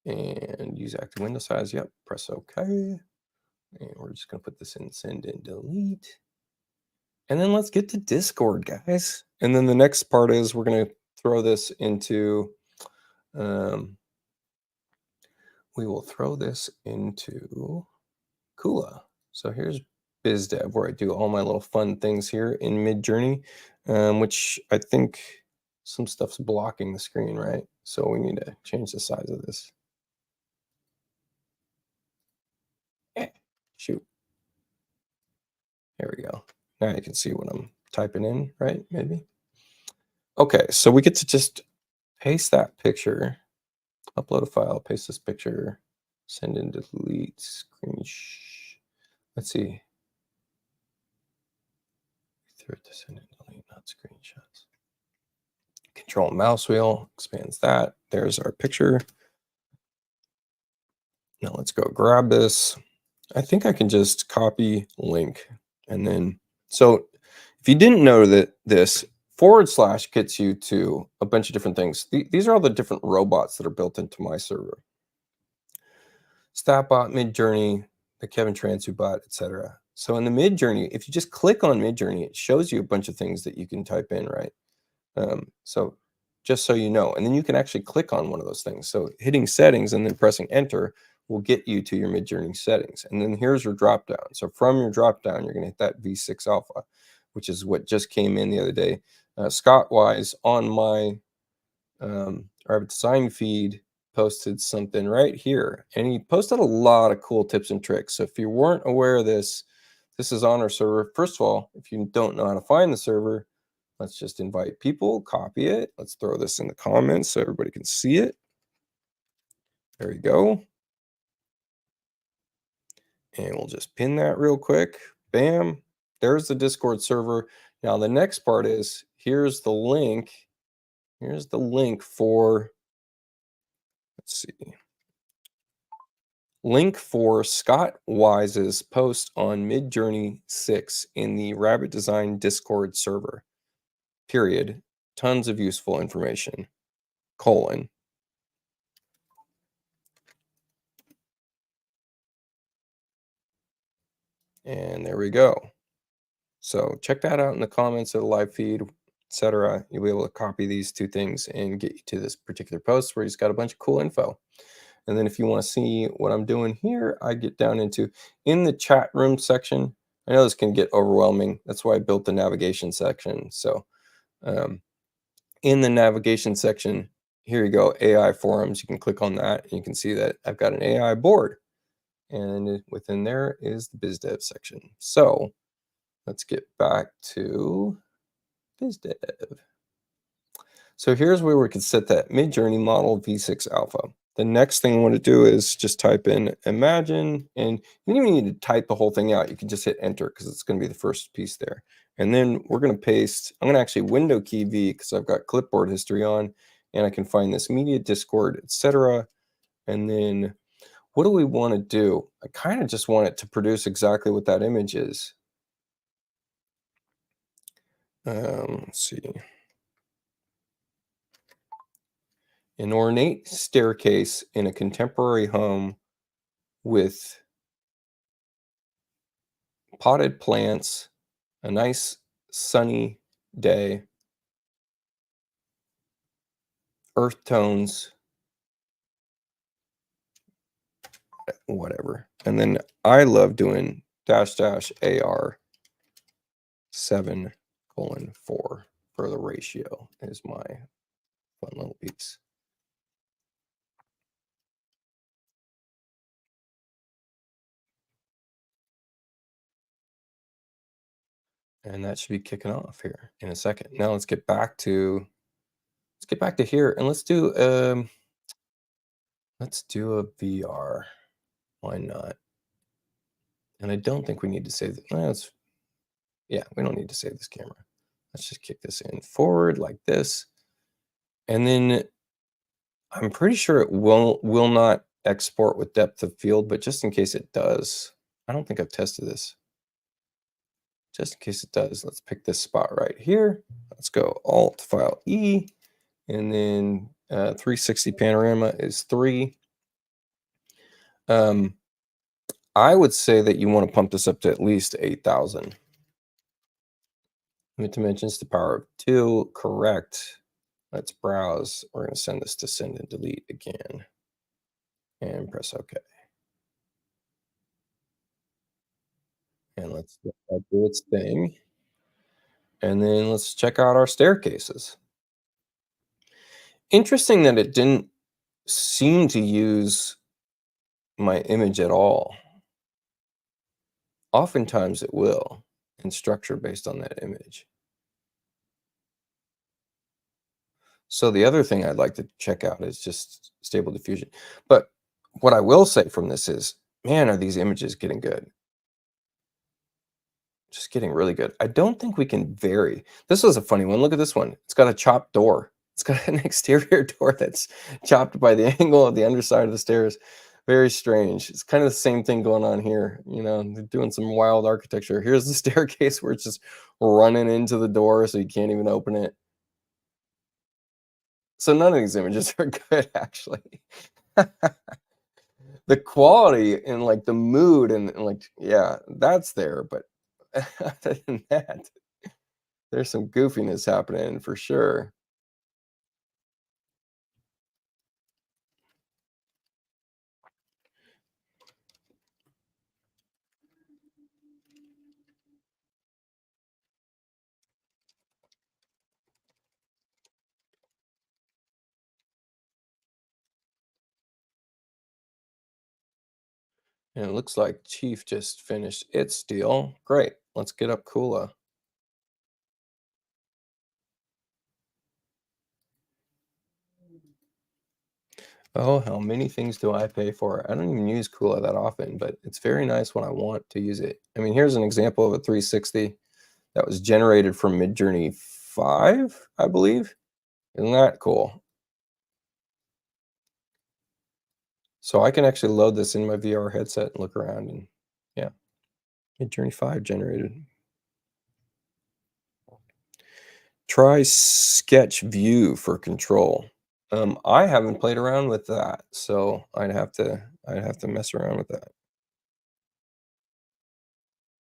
and use active window size. Yep, press OK. And we're just going to put this in send and delete. And then let's get to Discord, guys. And then the next part is we're going to throw this into, we will throw this into 𝐒𝐫𝐞. So here's BizDev, where I do all my little fun things here in Midjourney, which I think some stuff's blocking the screen, right? So we need to change the size of this. Shoot. There we go. Now you can see what I'm typing in, right? Maybe. Okay, so we get to just paste that picture, upload a file, paste this picture, send and delete, let's see. Through it to send and delete, not screenshots. Control mouse wheel expands that. There's our picture. Now let's go grab this. I think I can just copy link and then, so if you didn't know that this / gets you to a bunch of different things. These are all the different robots that are built into my server. StatBot, Midjourney, the Kevin Transu bot, etc. So in the Midjourney, if you just click on Midjourney, it shows you a bunch of things that you can type in, right? So just so you know, and then you can actually click on one of those things. So hitting settings and then pressing enter will get you to your Midjourney settings. And then here's your drop down. So from your drop down, you're going to hit that V6 alpha, which is what just came in the other day. Scott Wise on my Rabbit Design feed posted something right here, and he posted a lot of cool tips and tricks. So if you weren't aware of this, this is on our server. First of all, if you don't know how to find the server, let's just invite people, copy it. Let's throw this in the comments so everybody can see it. There you go. And we'll just pin that real quick. Bam. There's the Discord server. Now the next part is, here's the link. Here's the link for, let's see. Link for Scott Wise's post on Midjourney 6 in the Rabbit Design Discord server. Period. Tons of useful information. : And there we go. So check that out in the comments of the live feed, etc. You'll be able to copy these two things and get you to this particular post where he's got a bunch of cool info. And then if you want to see what I'm doing here, I get down into in the chat room section. I know this can get overwhelming. That's why I built the navigation section. So in the navigation section, here you go, AI forums. You can click on that and you can see that I've got an AI board. And within there is the BizDev section. So let's get back to BizDev. So here's where we can set that Midjourney model V6 alpha. The next thing I want to do is just type in imagine, and you don't even need to type the whole thing out. You can just hit enter because it's going to be the first piece there. And then we're going to paste, I'm going to actually window key V because I've got clipboard history on, and I can find this media, Discord, etc. And then what do we want to do? I kind of just want it to produce exactly what that image is. Let's see. An ornate staircase in a contemporary home with potted plants, a nice sunny day, earth tones, whatever. And then I love doing -- AR 7:4 for the ratio is my fun little piece. And that should be kicking off here in a second. Now let's get back to here and let's do a VR. Why not? And I don't think we need to save it. Yeah, we don't need to save this camera. Let's just kick this in forward like this. And then I'm pretty sure it will not export with depth of field, but just in case it does, I don't think I've tested this. Just in case it does, let's pick this spot right here. Let's go Alt File E, and then 360 panorama is 3. I would say that you want to pump this up to at least 8,000. Limit dimensions to power of 2, correct. Let's browse. We're going to send this to send and delete again. And press OK. And let's let that do its thing. And then let's check out our staircases. Interesting that it didn't seem to use my image at all. Oftentimes it will, and structure based on that image. So the other thing I'd like to check out is just stable diffusion. But what I will say from this is, man, are these images getting good. Just getting really good. I don't think we can vary. This was a funny one. Look at this one. It's got a chopped door. It's got an exterior door that's chopped by the angle of the underside of the stairs. Very strange. It's kind of the same thing going on here. You know, they're doing some wild architecture. Here's the staircase where it's just running into the door so you can't even open it. So none of these images are good, actually. The quality and like the mood and like, yeah, that's there. But other than that, there's some goofiness happening for sure. And it looks like Chief just finished its deal. Great. Let's get up Kula. Oh, how many things do I pay for? I don't even use Kula that often, but it's very nice when I want to use it. I mean, here's an example of a 360 that was generated from Midjourney 5, I believe. Isn't that cool? So I can actually load this in my VR headset and look around, and yeah, Midjourney 5 generated. Try sketch view for control. I haven't played around with that, so I'd have to mess around with that.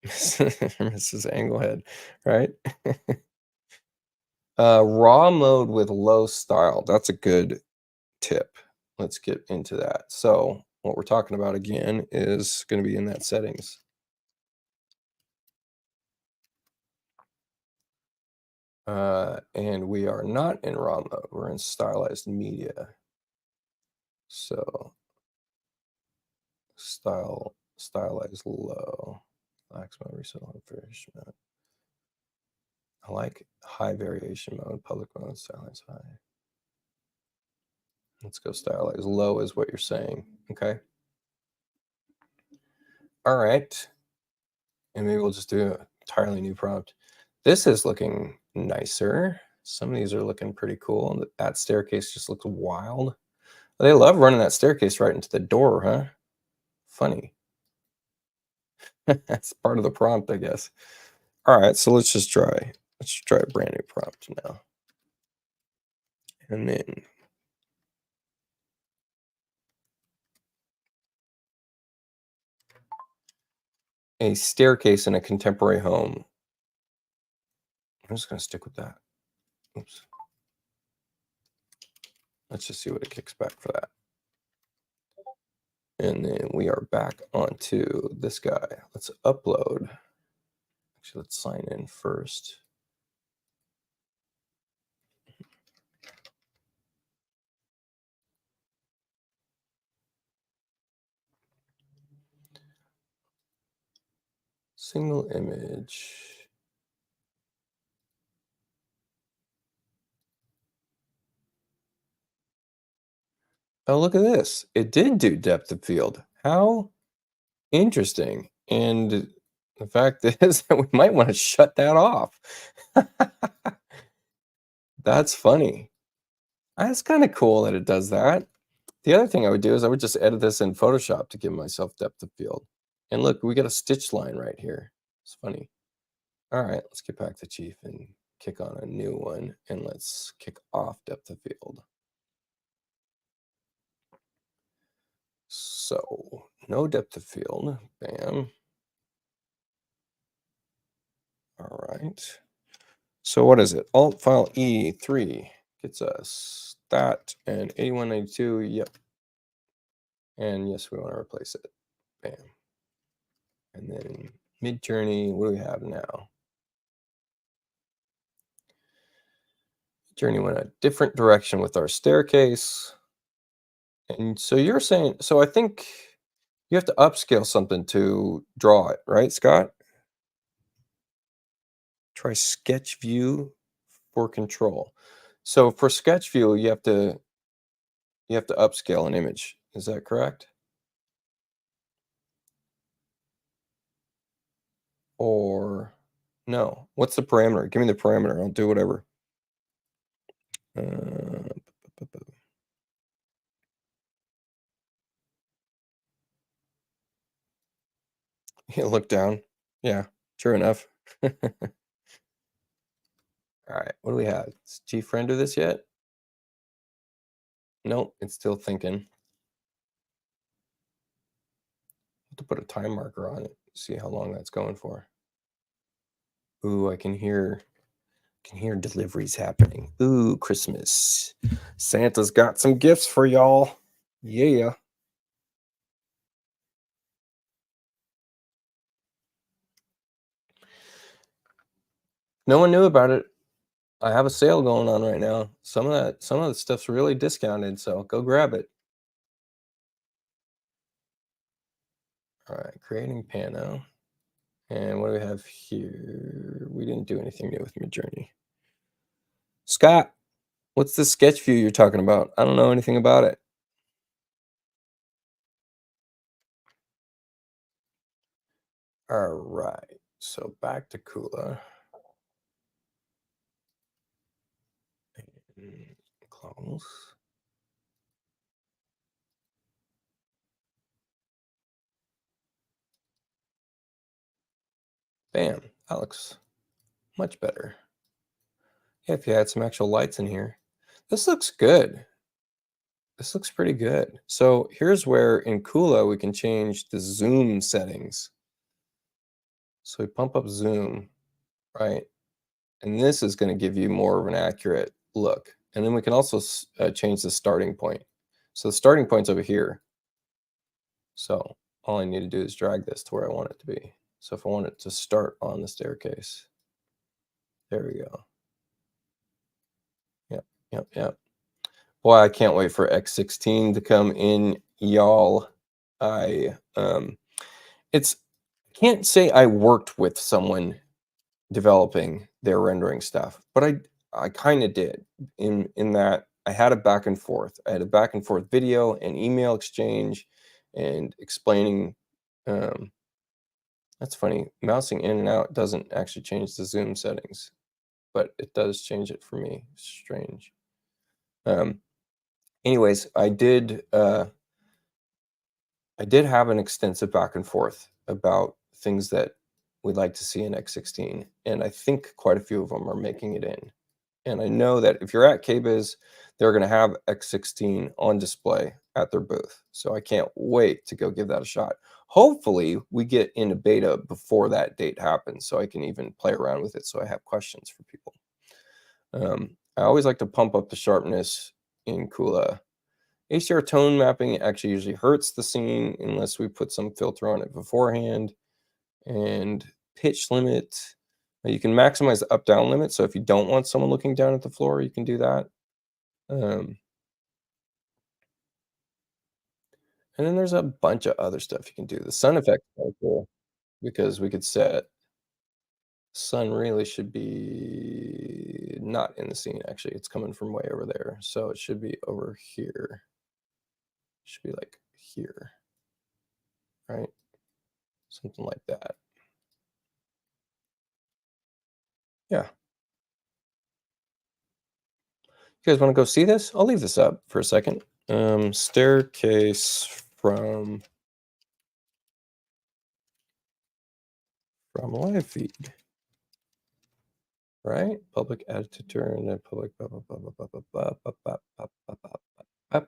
Mrs. Anglehead, right? Raw mode with low style. That's a good tip. Let's get into that. So what we're talking about again is going to be in that settings. And we are not in raw mode. We're in stylized media. So stylized low. Relax mode, reset variation mode. I like high variation mode, public mode, stylized high. Let's go stylized low is what you're saying. Okay. All right. And maybe we'll just do an entirely new prompt. This is looking nicer. Some of these are looking pretty cool. That staircase just looks wild. They love running that staircase right into the door, huh? Funny. That's part of the prompt, I guess. All right, so let's try a brand new prompt now. And then a staircase in a contemporary home. I'm just going to stick with that. Oops. Let's just see what it kicks back for that. And then we are back onto this guy. Let's upload. Actually, let's sign in first. Single image. Oh, look at this. It did do depth of field. How interesting. And the fact is that we might want to shut that off. That's funny. That's kind of cool that it does that. The other thing I would do is I would just edit this in Photoshop to give myself depth of field. And look, we got a stitch line right here. It's funny. All right, let's get back to Chief and kick on a new one. And let's kick off depth of field. So no depth of field. Bam. All right. So what is it? Alt file E3 gets us that and 8192. Yep. And yes, we want to replace it. Bam. And then mid journey, what do we have now? Journey went a different direction with our staircase. And so you're saying, so I think you have to upscale something to draw it, right, Scott? Try sketch view for control. So for sketch view, you have to upscale an image. Is that correct? Or no? What's the parameter? Give me the parameter. I'll do whatever. You look down. Yeah, true enough. All right, what do we have? Does Chief render this yet? Nope, it's still thinking. Have to put a time marker on it. See how long that's going for. Ooh, I can hear deliveries happening. Ooh, Christmas. Santa's got some gifts for y'all. Yeah. No one knew about it. I have a sale going on right now. Some of the stuff's really discounted, so go grab it. All right, creating pano. And what do we have here? We didn't do anything new with Midjourney. Scott, what's the sketch view you're talking about? I don't know anything about it. All right, so back to Kula. Close. Bam, that looks much better. Yeah, if you had some actual lights in here. This looks good. This looks pretty good. So here's where in Kula we can change the zoom settings. So we pump up zoom, right? And this is going to give you more of an accurate look. And then we can also change the starting point. So the starting point's over here. So all I need to do is drag this to where I want it to be. So if I want it to start on the staircase, there we go. Yep. Boy, I can't wait for 𝐋𝐢𝐯 to come in, y'all. I can't say I worked with someone developing their rendering stuff, but I kind of did in that I had a back and forth. I had a back and forth video and email exchange and explaining. That's funny. Mousing in and out doesn't actually change the zoom settings. but it does change it for me. Strange. Anyways, I did have an extensive back and forth about things that we'd like to see in X16, and I think quite a few of them are making it in. And I know that if you're at KBIS, they're going to have X16 on display at their booth. So I can't wait to go give that a shot. Hopefully, we get into beta before that date happens so I can even play around with it so I have questions for people. I always like to pump up the sharpness in Kula. HDR tone mapping actually usually hurts the scene unless we put some filter on it beforehand. And pitch limit, you can maximize the up-down limit. So if you don't want someone looking down at the floor, you can do that. And then there's a bunch of other stuff you can do. The sun effect is kinda cool because we could set sun really should be not in the scene, actually. It's coming from way over there. So it should be over here. It should be like here, right? Something like that. Yeah. You guys want to go see this? I'll leave this up for a second. Staircase from live feed, right? Public editor and then public blah, blah, blah, blah, blah, blah, blah, blah, blah, blah, blah, blah, blah.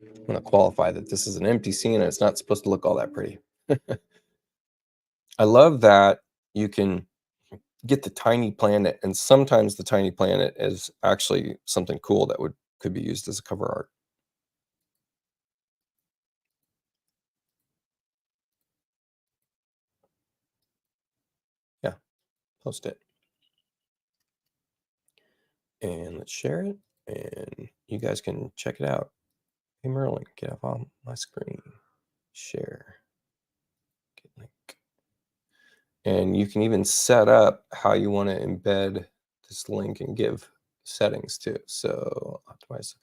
I'm going to qualify that this is an empty scene and it's not supposed to look all that pretty. I love that you can get the tiny planet, and sometimes the tiny planet is actually something cool that could be used as a cover art. Yeah, post it. And let's share it, and you guys can check it out. Hey, Merlin, get off on my screen. Share. Get link. And you can even set up how you want to embed this link and give settings too. So optimize.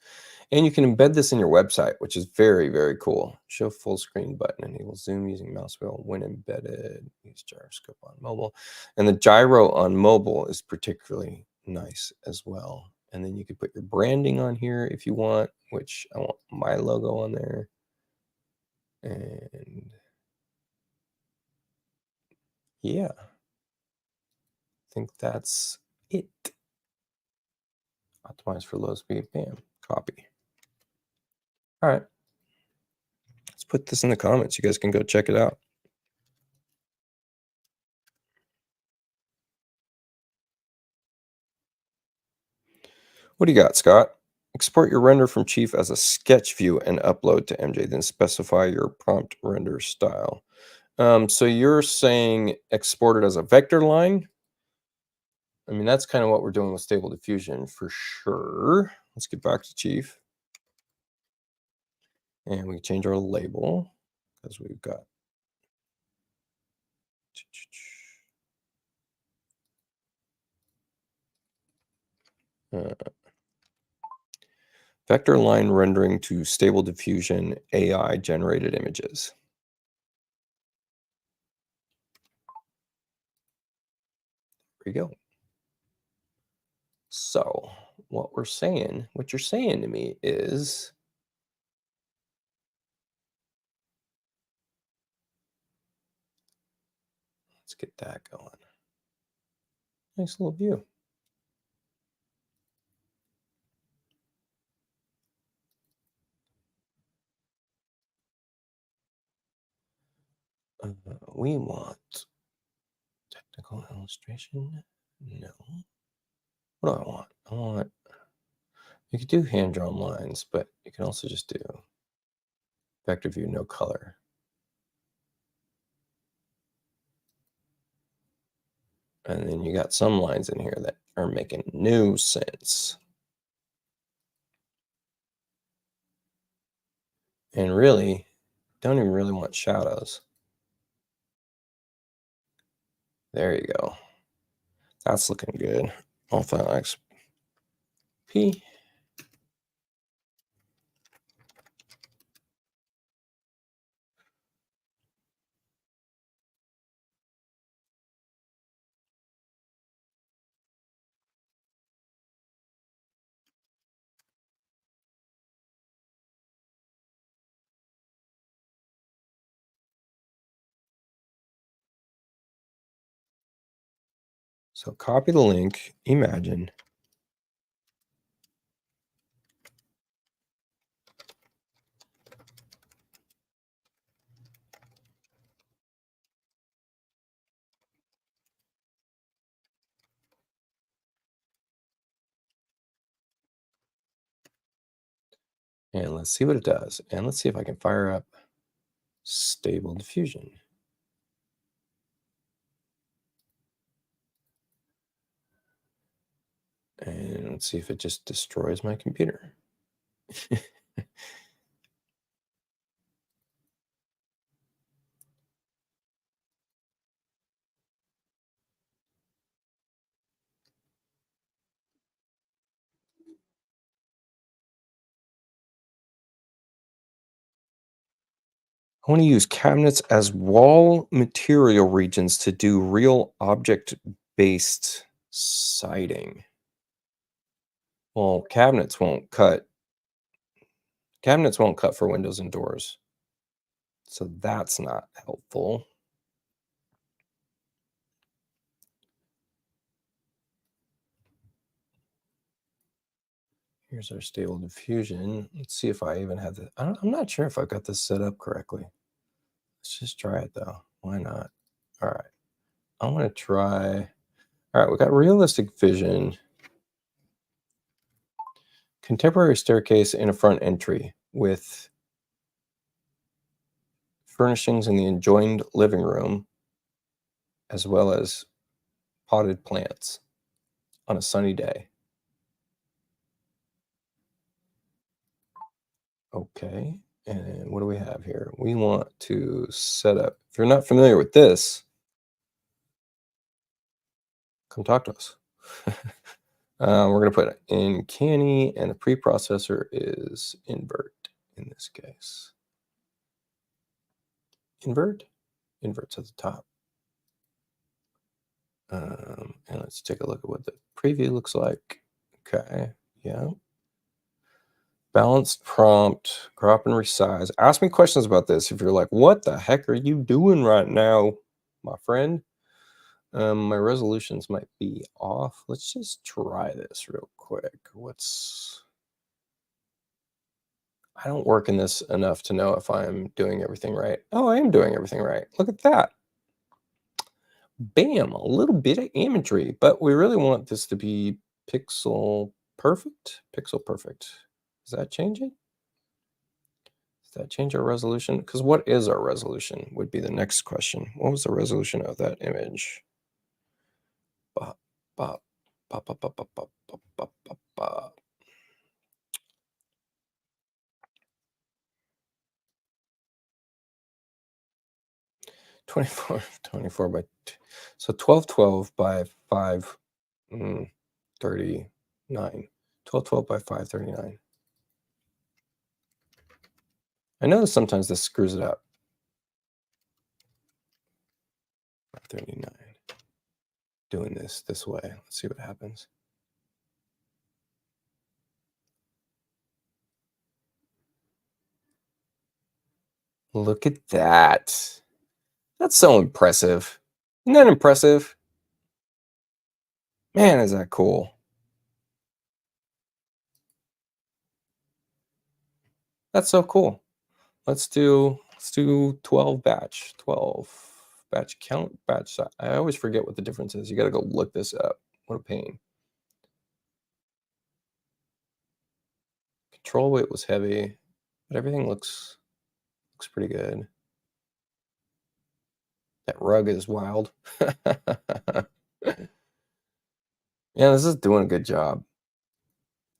And you can embed this in your website, which is very, very cool. Show full screen button, enable zoom using mouse wheel when embedded. Use gyroscope on mobile. And the gyro on mobile is particularly nice as well. And then you could put your branding on here if you want, which I want my logo on there. And yeah, I think that's it. Optimize for low speed, bam, copy. All right, let's put this in the comments. You guys can go check it out. What do you got, Scott? Export your render from Chief as a sketch view and upload to MJ, then specify your prompt render style. So you're saying export it as a vector line? I mean, that's kind of what we're doing with Stable Diffusion for sure. Let's get back to Chief. And we change our label because we've got vector line rendering to Stable Diffusion AI generated images. There you go. So what you're saying to me is, let's get that going. Nice little view. We want technical illustration. No. What do I want? I want, you could do hand-drawn lines, but you can also just do vector view, no color. And then you got some lines in here that are making no sense. And really, don't even really want shadows. There you go. That's looking good. Alpha XP. So copy the link, imagine. And let's see what it does. And let's see if I can fire up Stable Diffusion. And let's see if it just destroys my computer. I want to use cabinets as wall material regions to do real object-based siding. Well, cabinets won't cut. Cabinets won't cut for windows and doors. So that's not helpful. Here's our Stable Diffusion. Let's see if I even have the. I'm not sure if I've got this set up correctly. Let's just try it though. Why not? All right. I want to try. All right, we got realistic vision, contemporary staircase in a front entry with furnishings in the adjoined living room, as well as potted plants on a sunny day. Okay, and what do we have here? We want to set up, if you're not familiar with this, come talk to us. We're going to put in canny, and the preprocessor is invert in this case. Invert? Invert's at the top. And let's take a look at what the preview looks like. Okay, yeah. Balanced prompt, crop and resize. Ask me questions about this if you're like, what the heck are you doing right now, my friend? My resolutions might be off. Let's just try this real quick. I don't work in this enough to know if I'm doing everything right. Oh, I am doing everything right. Look at that. Bam, a little bit of imagery, but we really want this to be pixel perfect. Pixel perfect. Does that change it? Does that change our resolution? Because what is our resolution would be the next question. What was the resolution of that image? Bop, bop, bop, bop, bop, bop, bop, bop, bop, bop, bop. 24 by, so 1212 by 5, 39. 1212 by 539. I know sometimes this screws it up. 539. Doing this way. Let's see what happens. Look at that. That's so impressive. Isn't that impressive? Man, is that cool. That's so cool. Let's do 12 batch. 12 batch count, batch size. I always forget what the difference is. You got to go look this up. What a pain. Control weight was heavy, but everything looks pretty good. That rug is wild. Yeah, this is doing a good job.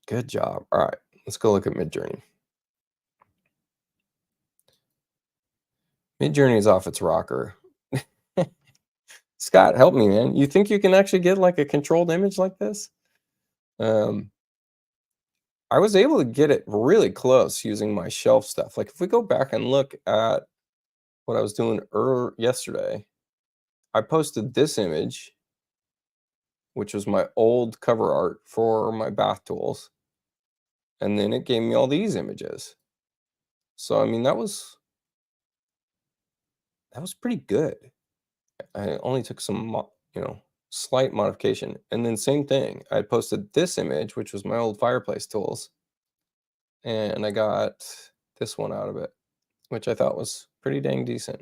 Good job. All right, let's go look at Midjourney. Midjourney is off its rocker. Scott, help me, man. You think you can actually get like a controlled image like this? I was able to get it really close using my shelf stuff. Like if we go back and look at what I was doing yesterday, I posted this image, which was my old cover art for my bath tools. And then it gave me all these images. So, I mean, that was pretty good. I only took some, slight modification. And then same thing. I posted this image, which was my old fireplace tools, and I got this one out of it, which I thought was pretty dang decent.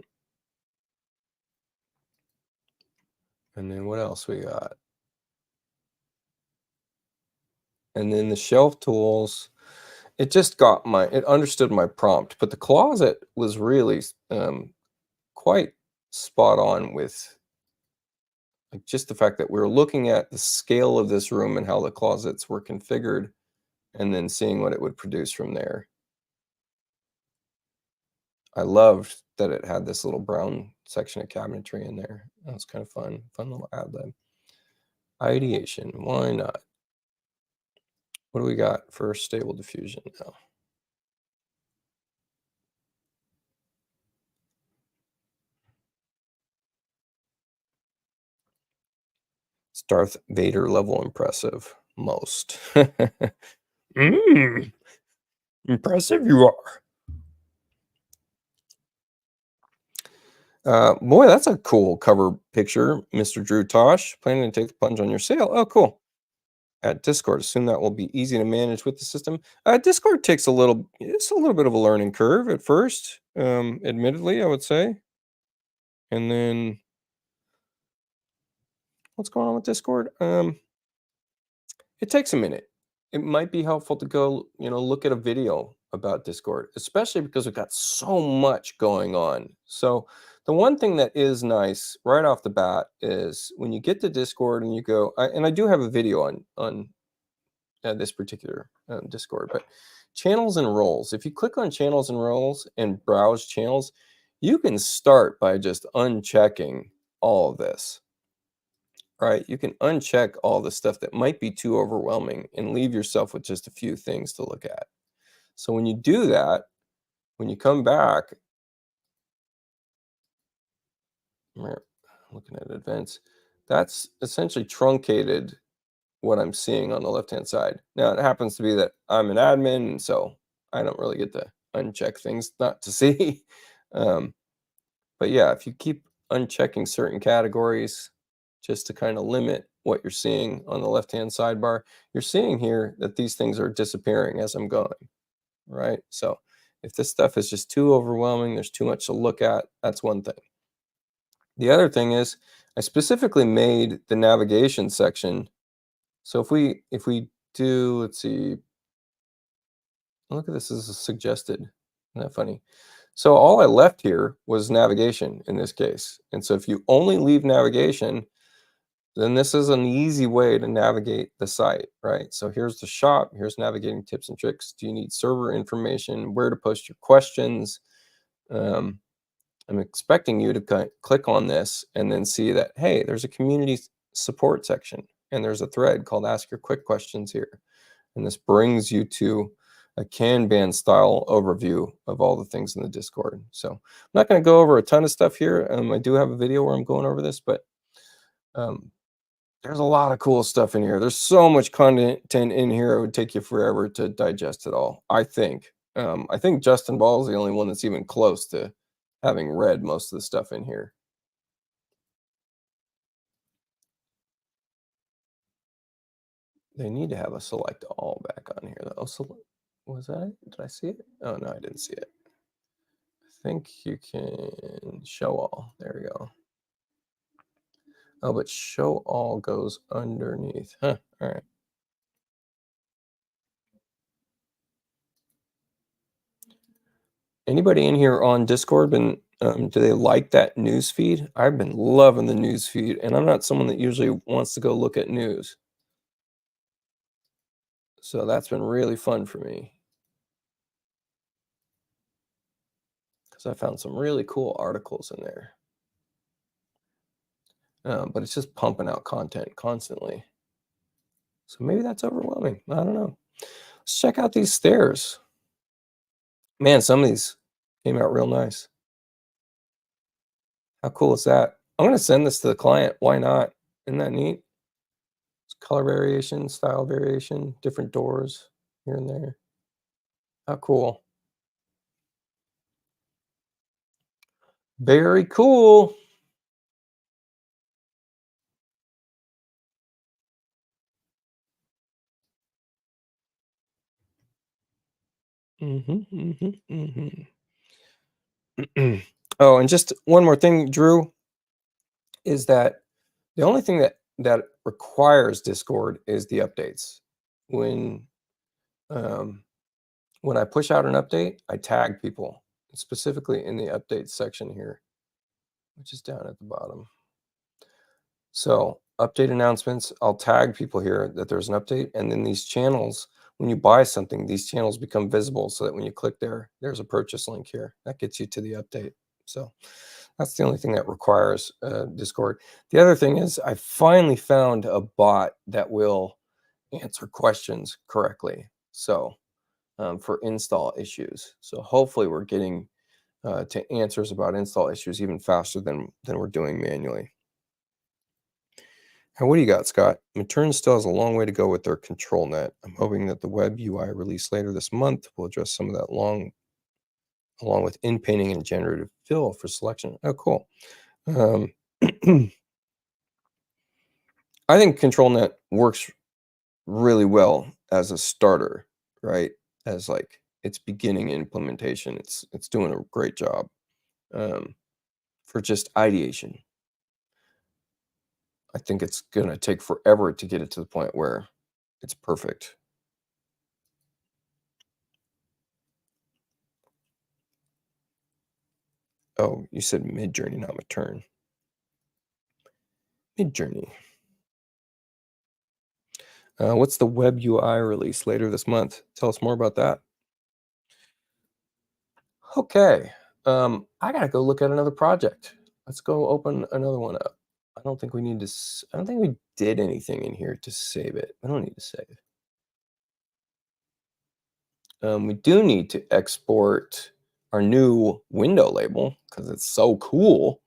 And then what else we got? And then the shelf tools, it just got it understood my prompt, but the closet was really quite spot on with like just the fact that we were looking at the scale of this room and how the closets were configured, and then seeing what it would produce from there. I loved that it had this little brown section of cabinetry in there. That was kind of fun little ad lib. Ideation, why not? What do we got for stable diffusion now? It's Darth Vader level impressive, most. Mm, impressive you are. Boy, that's a cool cover picture, Mr. Drew Tosh. Planning to take the plunge on your sale. Oh, cool. At Discord, assume that will be easy to manage with the system. Discord takes it's a little bit of a learning curve at first, admittedly, I would say. And then what's going on with Discord? It takes a minute. It might be helpful to go, look at a video about Discord, especially because we've got so much going on. So the one thing that is nice right off the bat is when you get to Discord and you go, and I do have a video on this particular Discord, but channels and roles. If you click on channels and roles and browse channels, you can start by just unchecking all of this. Right, you can uncheck all the stuff that might be too overwhelming and leave yourself with just a few things to look at. So when you do that, when you come back, looking at events, that's essentially truncated what I'm seeing on the left-hand side. Now, it happens to be that I'm an admin, and so I don't really get to uncheck things not to see. Um, but yeah, if you keep unchecking certain categories just to kind of limit what you're seeing on the left-hand sidebar, you're seeing here that these things are disappearing as I'm going, right? So if this stuff is just too overwhelming, there's too much to look at, that's one thing. The other thing is I specifically made the navigation section. So if we do, let's see, look at this as a suggested. Isn't that funny? So all I left here was navigation in this case. And so if you only leave navigation, then this is an easy way to navigate the site, right? So here's the shop, here's navigating tips and tricks. Do you need server information, where to post your questions? I'm expecting you to click on this and then see that, hey, there's a community support section and there's a thread called Ask Your Quick Questions here. And this brings you to a Kanban style overview of all the things in the Discord. So I'm not going to go over a ton of stuff here. I do have a video where I'm going over this, but there's a lot of cool stuff in here. There's so much content in here. It would take you forever to digest it all, I think. I think Justin Ball is the only one that's even close to having read most of the stuff in here. They need to have a select all back on here, though. Was that it? Did I see it? Oh, no, I didn't see it. I think you can show all. There we go. Oh, but show all goes underneath. Huh, all right. Anybody in here on Discord been do they like that news feed? I've been loving the news feed, and I'm not someone that usually wants to go look at news. So that's been really fun for me. Because I found some really cool articles in there. But it's just pumping out content constantly. So maybe that's overwhelming. I don't know. Let's check out these stairs. Man, some of these came out real nice. How cool is that? I'm going to send this to the client. Why not? Isn't that neat? It's color variation, style variation, different doors here and there. How cool. Very cool. Oh, and just one more thing, Drew, is that the only thing that requires Discord is the updates. When um, when I push out an update, I tag people, specifically in the updates section here, which is down at the bottom. So update announcements, I'll tag people here that there's an update, and then these channels, when you buy something, these channels become visible so that when you click there, there's a purchase link here. That gets you to the update. So that's the only thing that requires Discord. The other thing is I finally found a bot that will answer questions correctly. So for install issues. So hopefully we're getting to answers about install issues even faster than we're doing manually. And what do you got, Scott? Matern still has a long way to go with their control net. I'm hoping that the web UI release later this month will address some of that along with in-painting and generative fill for selection. Oh, cool. I think control net works really well as a starter, right? As like its beginning implementation. It's doing a great job for just ideation. I think it's going to take forever to get it to the point where it's perfect. Oh, you said Midjourney, not Matern. Midjourney. What's the web UI release later this month? Tell us more about that. Okay. I gotta go look at another project. Let's go open another one up. I don't think we need to. I don't think we did anything in here to save it. I don't need to save. We do need to export our new window label because it's so cool.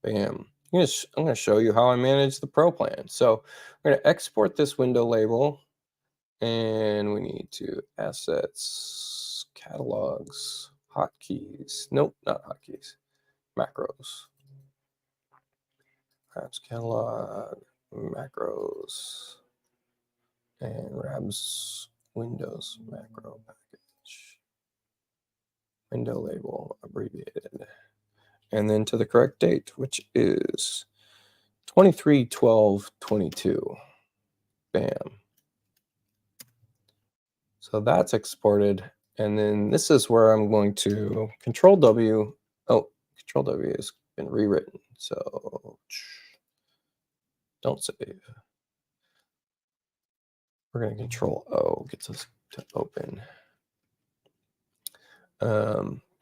Bam. I'm gonna show you how I manage the Pro plan. So we're gonna export this window label, and we need to assets, catalogs, hotkeys. Nope, not hotkeys. Macros. Rabs catalog, macros, and Rabs Windows macro package. Window label abbreviated. And then to the correct date, which is 23/12/22. Bam. So that's exported. And then this is where I'm going to Control W. Oh, Control W has been rewritten. So don't save. We're going to Control O, gets us to open.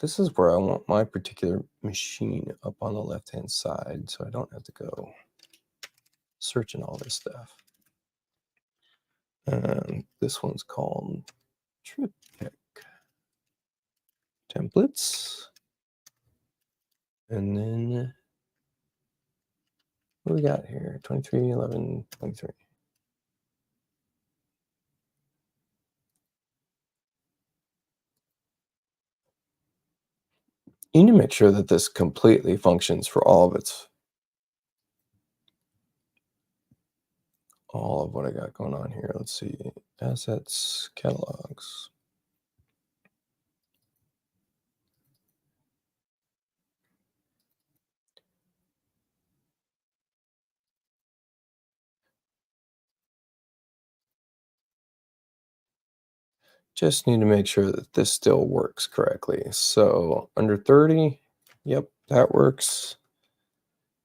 This is where I want my particular machine up on the left-hand side, so I don't have to go searching all this stuff. This one's called Triptych Templates. And then what do we got here? 23/11/23. You need to make sure that this completely functions for all of what I got going on here. Let's see. Assets, catalogs. Just need to make sure that this still works correctly. So under 30, yep, that works.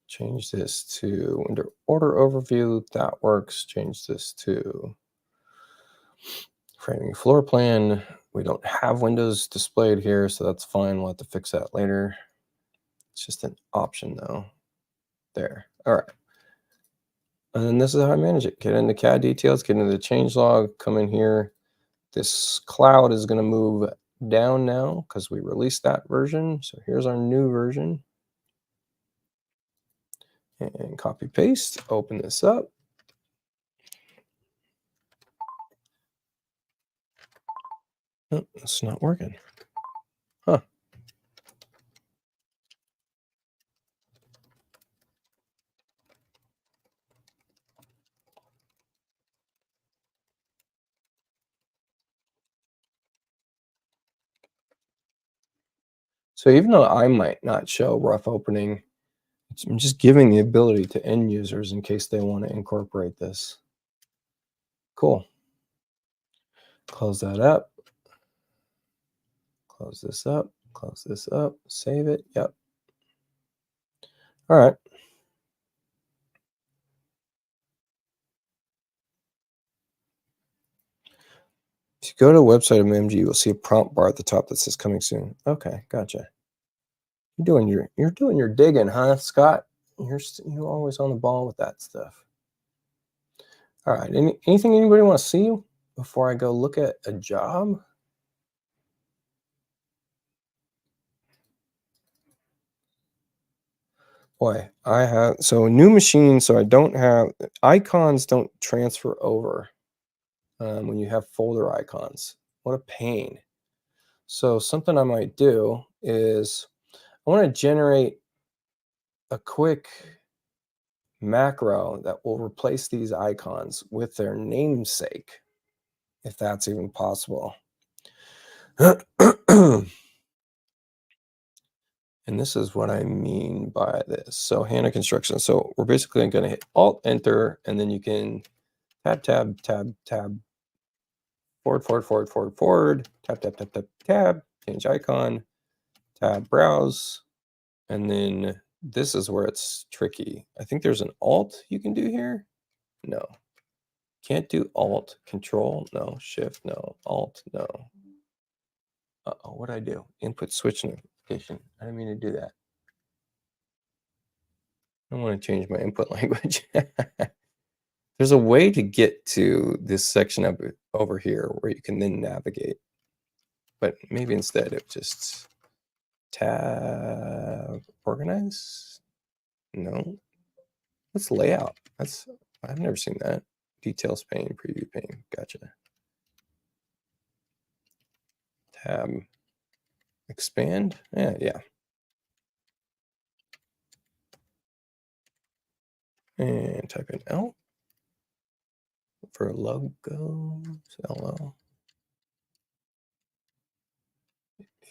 Change this to under order overview, that works. Change this to framing floor plan. We don't have windows displayed here, so that's fine. We'll have to fix that later. It's just an option though. There, all right. And then this is how I manage it. Get into CAD details, get into the changelog, come in here. This cloud is going to move down now because we released that version. So here's our new version. And copy paste, open this up. Oh, it's not working. Huh. So even though I might not show rough opening, I'm just giving the ability to end users in case they want to incorporate this. Cool. Close that up. Close this up. Close this up. Save it. Yep. All right. If you go to the website of MMG, you will see a prompt bar at the top that says "Coming soon." Okay, gotcha. You're doing your digging, huh, Scott? You're always on the ball with that stuff. All right. Anything anybody want to see before I go look at a job? Boy, I have so new machine. So I don't have icons. Don't transfer over when you have folder icons. What a pain. So something I might do is I want to generate a quick macro that will replace these icons with their namesake, if that's even possible. And this is what I mean by this. So Hana construction. So we're basically going to hit Alt Enter, and then you can tab, tab, tab, tab, forward, tab, change icon, tab, browse, and then this is where it's tricky. I think there's an Alt you can do here. No, can't do Alt, Control, no, Shift, no, Alt, no. Uh-oh, what'd I do? Input switch notification. I didn't mean to do that. I want to change my input language. There's a way to get to this section up over here where you can then navigate. But maybe instead of just tab organize. No. What's layout? I've never seen that. Details pane, preview pane. Gotcha. Tab expand. Yeah. And type in L for logos. LL.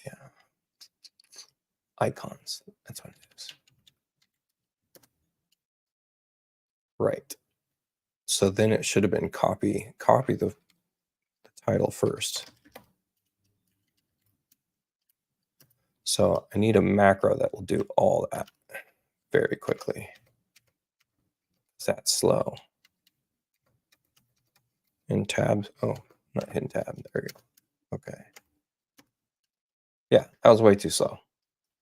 Yeah. Icons. That's what it is. Right. So then it should have been copy the title first. So I need a macro that will do all that very quickly. Is that slow? In tabs. Oh, not hidden tab. There we go. Okay. Yeah, that was way too slow.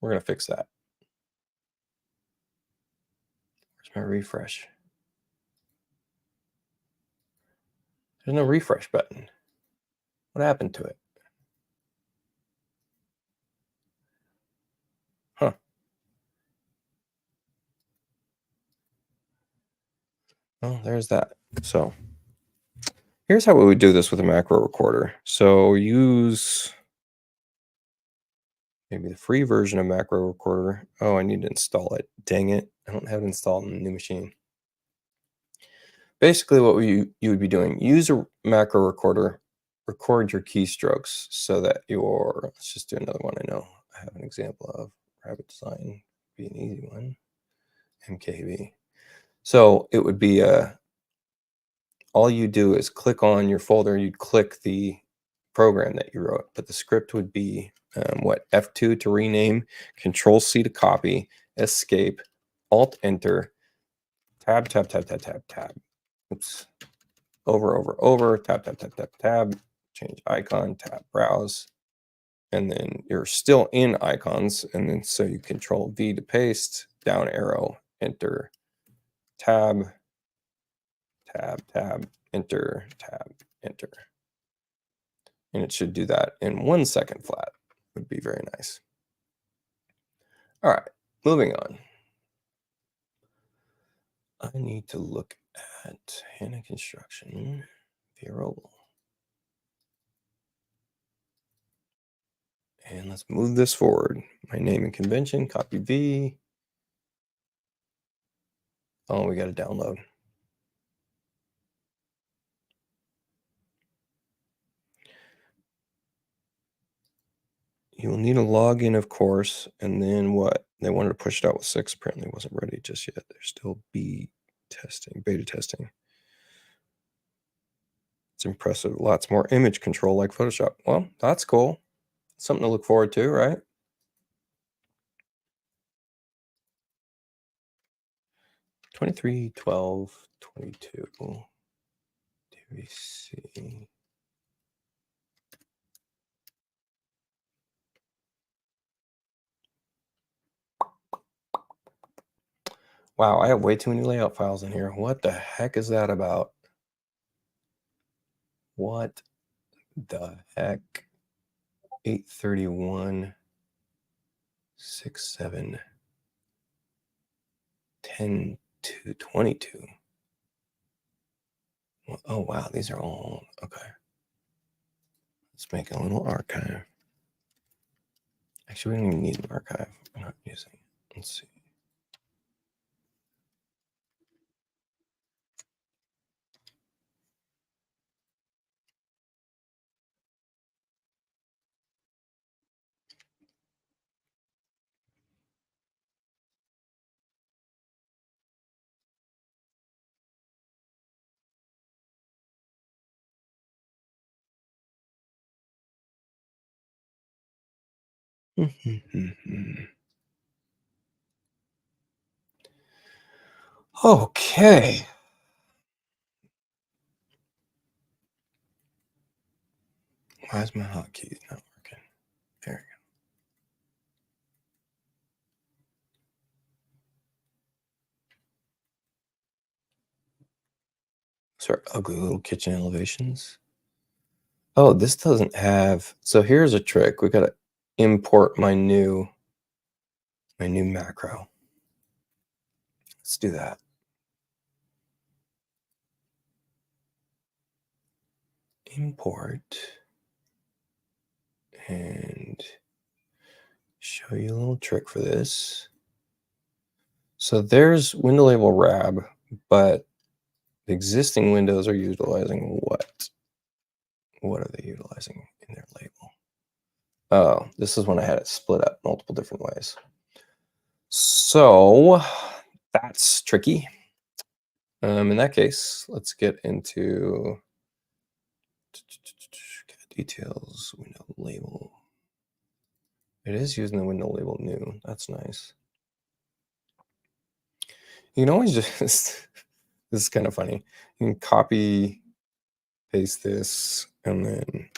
We're going to fix that. Where's my refresh? There's no refresh button. What happened to it? Huh. Well, there's that. So here's how we would do this with a macro recorder. So use maybe the free version of macro recorder. Oh, I need to install it. Dang it. I don't have it installed on the new machine. Basically what you would be doing, use a macro recorder, record your keystrokes so that let's just do another one I know I have an example of. Rabbit design, be an easy one. MKB. So it would be all you do is click on your folder, you'd click the program that you wrote, but the script would be F2 to rename, Control C to copy, Escape, Alt Enter, tab, tab, tab, tab, tab, tab. Oops. Over, tab, change icon, tab, browse, and then you're still in icons, and then so you Control V to paste, down arrow, enter, tab, enter, tab, enter. And it should do that in 1 second flat. Would be very nice. All right, moving on. I need to look at Hana construction via roll. And let's move this forward. My name and convention, copy V. Oh, we got to download. You will need a login, of course, and then what? They wanted to push it out with 6. Apparently, wasn't ready just yet. They're still beta testing. It's impressive. Lots more image control like Photoshop. Well, that's cool. Something to look forward to, right? '23/12/22. Do we see? Wow, I have way too many layout files in here. What the heck is that about? What the heck? 831 67 10 to 22. Oh wow, these are all okay. Let's make a little archive. Actually, we don't even need an archive. I'm not using it. Let's see. Okay. Why is my hotkey not working? There we go. Sorry, ugly little kitchen elevations. Oh, this doesn't have. So here's a trick. We gotta import my new macro. Let's do that. Import and show you a little trick for this. So there's window label rab, but the existing windows are utilizing what? What are they utilizing in their label? Oh, this is when I had it split up multiple different ways. So that's tricky. In that case, let's get into details, window label. It is using the window label new. That's nice. You can always just, this is kind of funny. You can copy, paste this, and then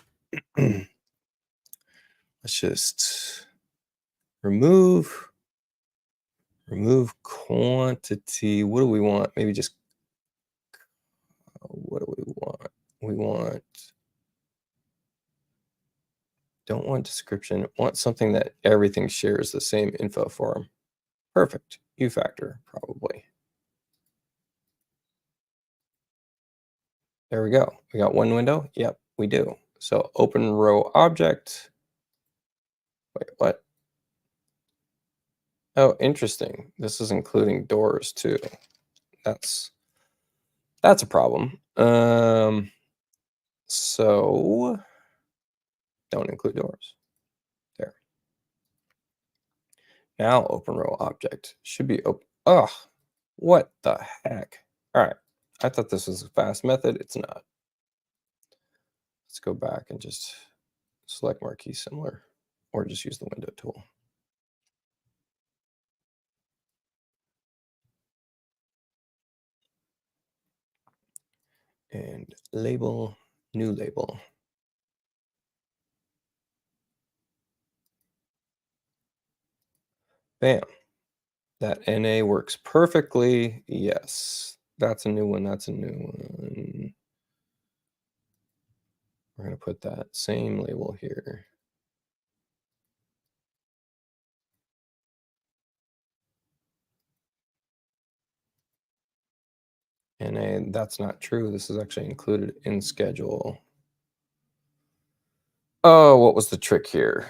let's just remove quantity. What do we want? Maybe just, what do we want? We don't want description. Want something that everything shares the same info form. Perfect. U factor, probably. There we go. We got one window. Yep, we do. So open row object. Wait, what? Oh, interesting. This is including doors too. That's a problem. So don't include doors. There. Now open row object should be open. Ugh, what the heck? All right. I thought this was a fast method. It's not. Let's go back and just select marquee similar, or just use the window tool. And label, new label. Bam. That NA works perfectly. Yes. That's a new one. That's a new one. We're going to put that same label here. NA, that's not true. This is actually included in schedule. Oh, what was the trick here?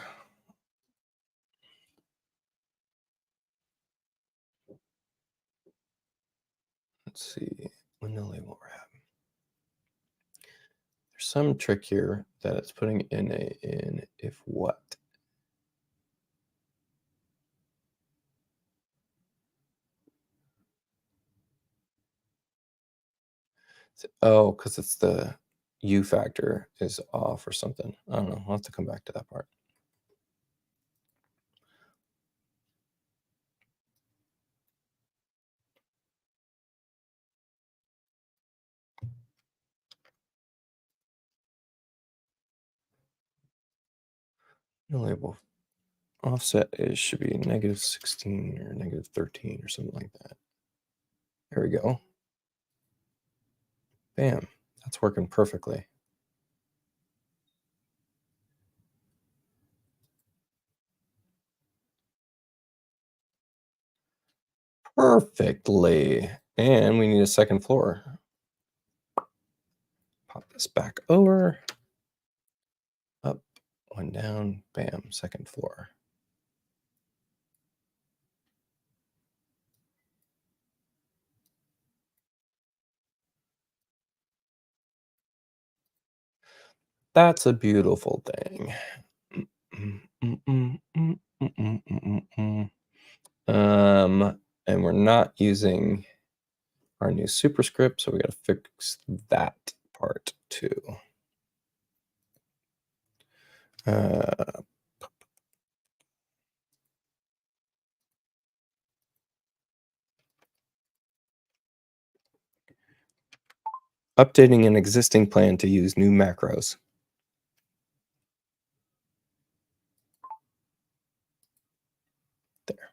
Let's see. Window label wrap. There's some trick here that it's putting NA in if what? Oh, because it's the U factor is off or something. I don't know. I'll have to come back to that part. The label offset is should be -16 or -13 or something like that. There we go. Bam. That's working perfectly. Perfectly. And we need a second floor. Pop this back over. Up, one down, bam, second floor. That's a beautiful thing. And we're not using our new superscript, so we got to fix that part too. Updating an existing plan to use new macros. There.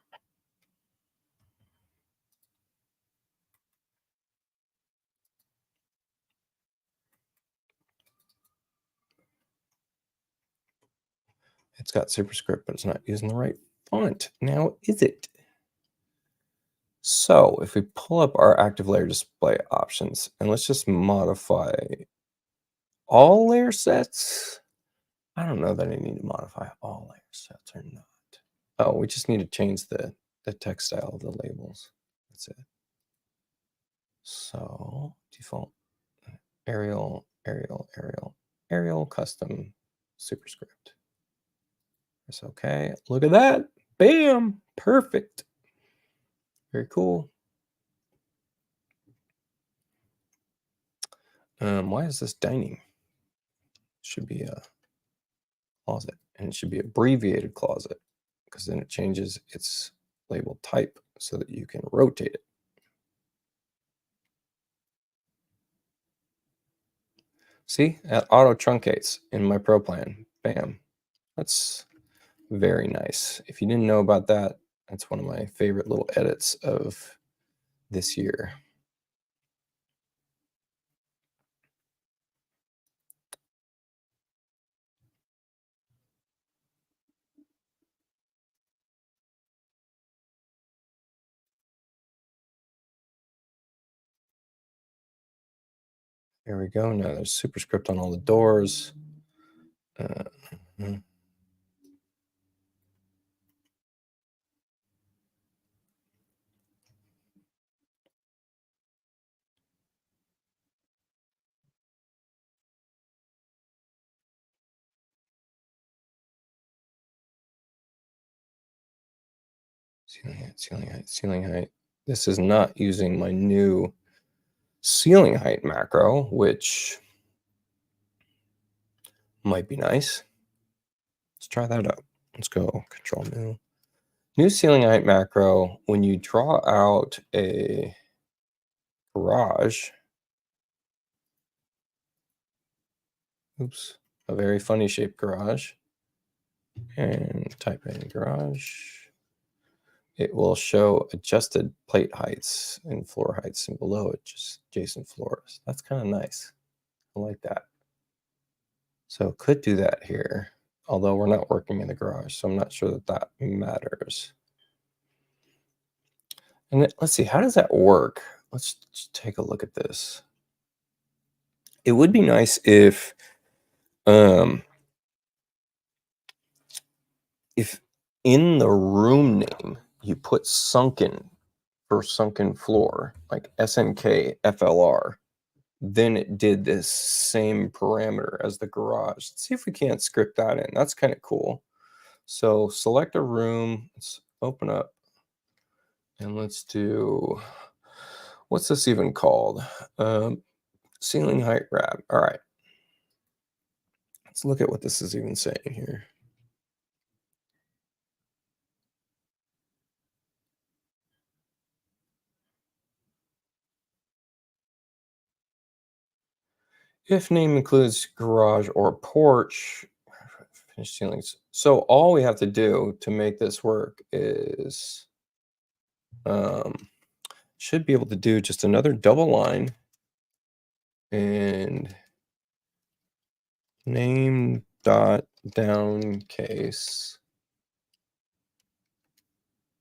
It's got superscript, but it's not using the right font. Now, is it? So if we pull up our active layer display options, and let's just modify all layer sets. I don't know that I need to modify all layer sets or not. Oh, we just need to change the text style of the labels. That's it. So default Arial, Arial, Arial, Arial custom superscript. It's okay. Look at that. Bam. Perfect. Very cool. Why is this dining? Should be a closet, and it should be abbreviated closet because then it changes its label type so that you can rotate it. See, that auto truncates in my pro plan. Bam. That's very nice. If you didn't know about that, that's one of my favorite little edits of this year. There we go. Now there's superscript on all the doors. Mhm. Ceiling height, ceiling height, ceiling height. This is not using my new ceiling height macro, which might be nice. Let's try that out. Let's go control new. New ceiling height macro, when you draw out a garage, oops, a very funny shaped garage, and type in garage, it will show adjusted plate heights and floor heights, and below it just adjacent floors. That's kind of nice. I like that. So could do that here, although we're not working in the garage, so I'm not sure that that matters. And let's see, how does that work? Let's just take a look at this. It would be nice if in the room name you put sunken for sunken floor, like SNK FLR, then it did this same parameter as the garage. Let's see if we can't script that in. That's kind of cool. So select a room, let's open up, and let's do, what's this even called? Ceiling height grab. All right. Let's look at what this is even saying here. If name includes garage or porch, finished ceilings. So all we have to do to make this work is should be able to do just another double line and name dot down case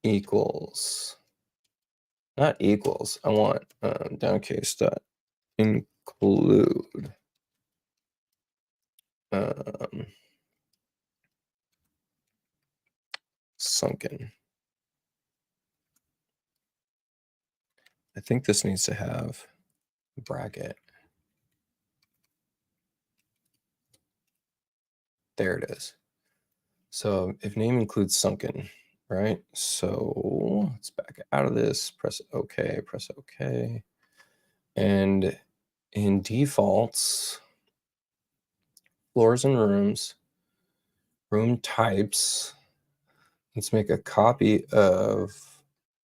equals, not equals, I want down case dot include sunken. I think this needs to have a bracket. There it is. So if name includes sunken, right? So let's back out of this, press OK, press OK. And in defaults, floors and rooms, room types, let's make a copy of,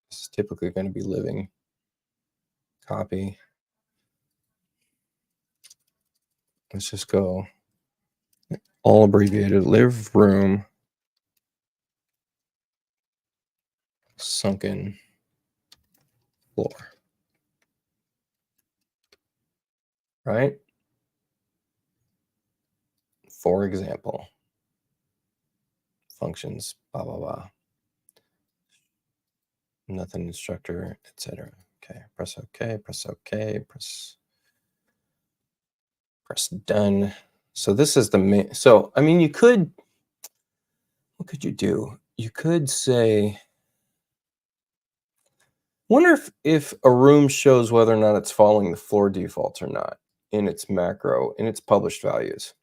this is typically going to be living, copy. Let's just go all abbreviated, live room, sunken floor, right? For example, functions, blah, blah, blah. Nothing instructor, etc. Okay, press OK, press OK, press done. So this is the main, so I mean, you could, what could you do? You could say, wonder if a room shows whether or not it's following the floor defaults or not in its macro, in its published values.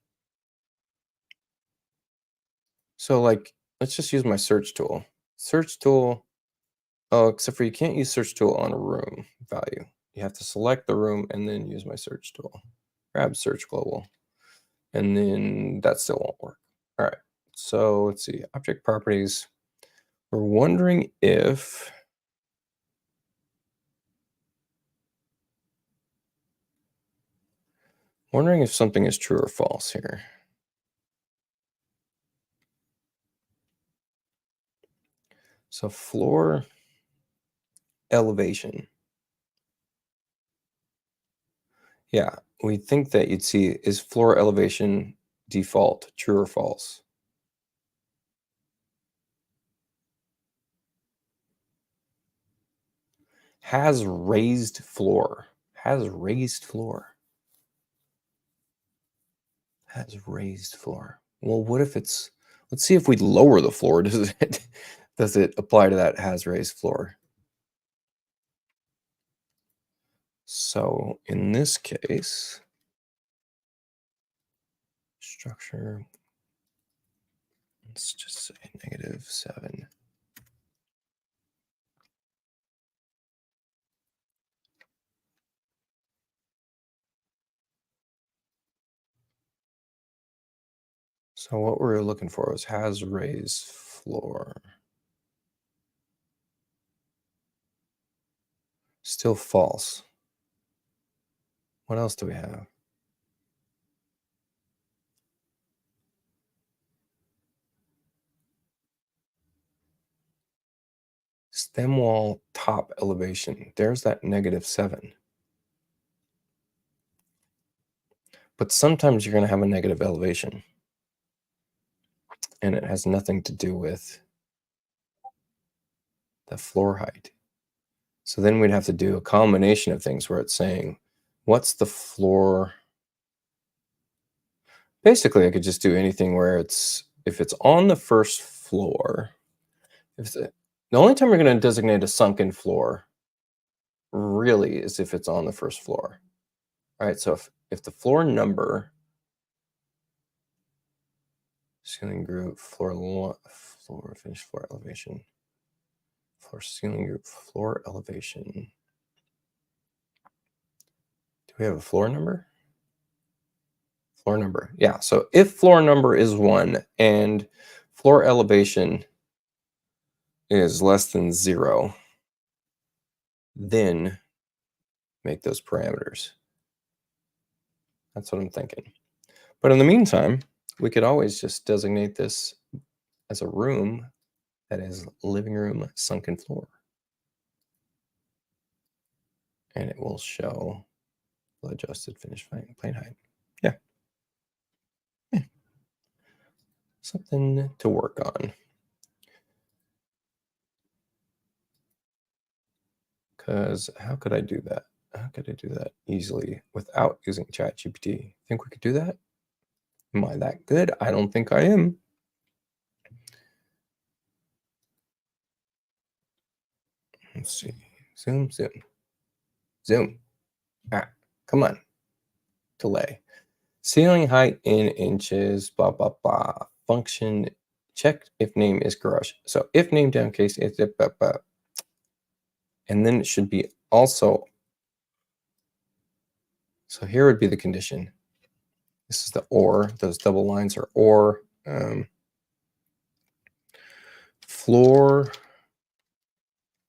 So like, let's just use my search tool. Search tool, oh, except for you can't use search tool on a room value. You have to select the room and then use my search tool. Grab search global, and then that still won't work. All right, so let's see, object properties. We're wondering if, something is true or false here. So floor elevation. Yeah, we think that you'd see, is floor elevation default true or false? Has raised floor. Has raised floor. Has raised floor. Well, what if it's, let's see if we lower the floor, does it apply to that has raised floor? So in this case, structure, let's just say -7. So what we're looking for was has raised floor. Still false. What else do we have? Stem wall top elevation. There's that -7. But sometimes you're going to have a negative elevation. And it has nothing to do with the floor height. So then we'd have to do a combination of things where it's saying, what's the floor? Basically, I could just do anything where it's, if it's on the first floor, if the only time you're going to designate a sunken floor really is if it's on the first floor. All right, so if the floor number, ceiling group, floor finish, floor elevation, floor ceiling group, floor elevation, Do we have a floor number? Floor number. Yeah. So if floor number is 1 and floor elevation is less than 0, then make those parameters. That's what I'm thinking. But in the meantime, we could always just designate this as a room that is living room sunken floor. And it will show the adjusted finished plane height. Yeah. Something to work on. Because how could I do that? How could I do that easily without using ChatGPT? Think we could do that? Am I that good? I don't think I am. Let's see. Zoom, zoom, zoom. Ah, come on. Delay. Ceiling height in inches, blah, blah, blah. Function, check if name is garage. So if name downcase is, blah, blah. And then it should be also, so here would be the condition. This is the or, those double lines are or. Floor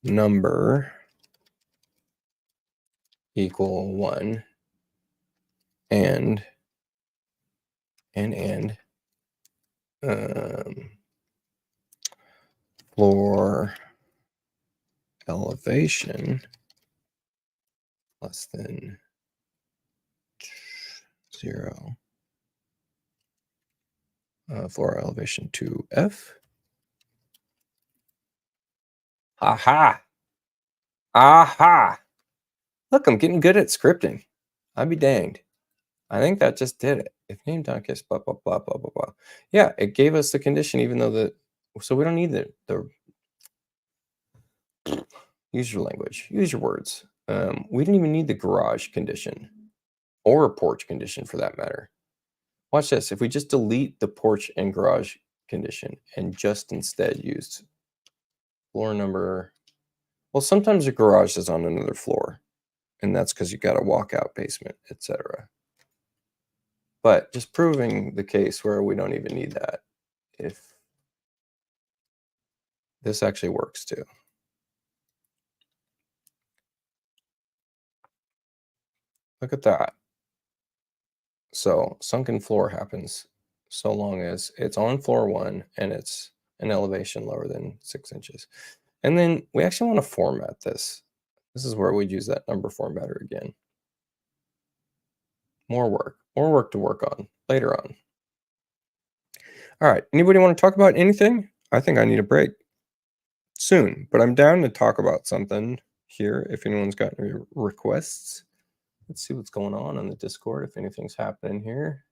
number equal 1 and floor elevation less than 0. Floor elevation to F. Aha! Aha! Look, I'm getting good at scripting. I'd be danged. I think that just did it. If name downcase, blah, blah, blah, blah, blah, blah. Yeah, it gave us the condition, even though so we don't need the use your language, use your words. We didn't even need the garage condition or a porch condition for that matter. Watch this. If we just delete the porch and garage condition and just instead used floor number, well, sometimes your garage is on another floor, and that's because you got a walkout basement, etc. But just proving the case where we don't even need that, if this actually works too. Look at that. So sunken floor happens so long as it's on floor 1 and it's an elevation lower than 6 inches. And then we actually want to format this. This is where we'd use that number formatter again. More work to work on later on. All right, anybody want to talk about anything? I think I need a break soon, but I'm down to talk about something here if anyone's got any requests. Let's see what's going on the Discord, if anything's happening here.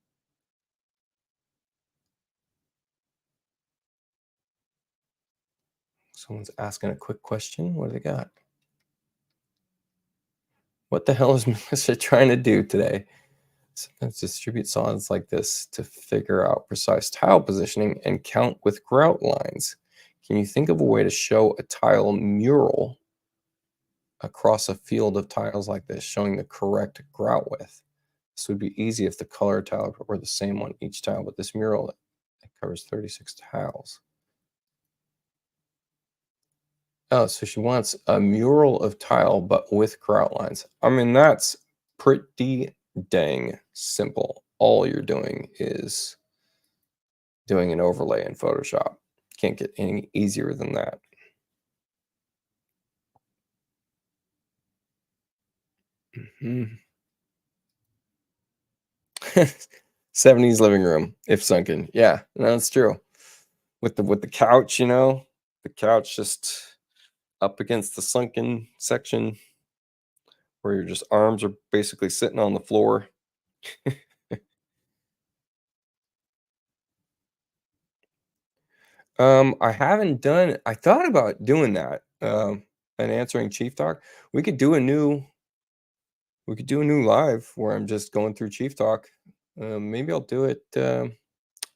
Someone's asking a quick question. What do they got? What the hell is Melissa trying to do today? Sometimes distribute solids like this to figure out precise tile positioning and count with grout lines. Can you think of a way to show a tile mural across a field of tiles like this, showing the correct grout width? This would be easy if the color tile were the same on each tile, but this mural, it covers 36 tiles. Oh, so she wants a mural of tile, but with grout lines. I mean, that's pretty dang simple. All you're doing is doing an overlay in Photoshop. Can't get any easier than that. Mm-hmm. 70s living room, if sunken. Yeah, no, that's true. With the couch, you know, the couch just up against the sunken section where your just arms are basically sitting on the floor. I haven't done. I thought about doing that. And answering Chief Talk. We could do a new live where I'm just going through Chief Talk. Maybe I'll do it.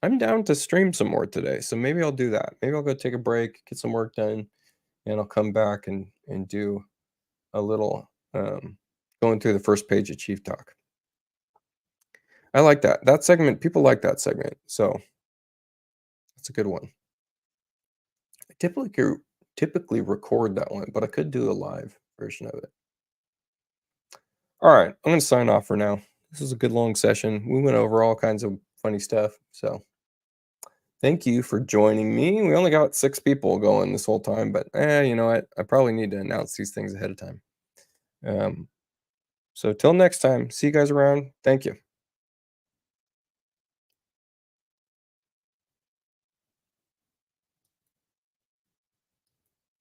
I'm down to stream some more today, so maybe I'll do that. Maybe I'll go take a break, get some work done, and I'll come back and do a little going through the first page of Chief Talk. I like that. That segment, people like that segment. So that's a good one. I typically record that one, but I could do a live version of it. All right, I'm going to sign off for now. This was a good long session. We went over all kinds of funny stuff. So thank you for joining me. We only got 6 people going this whole time, but you know what? I probably need to announce these things ahead of time. So till next time, see you guys around. Thank you.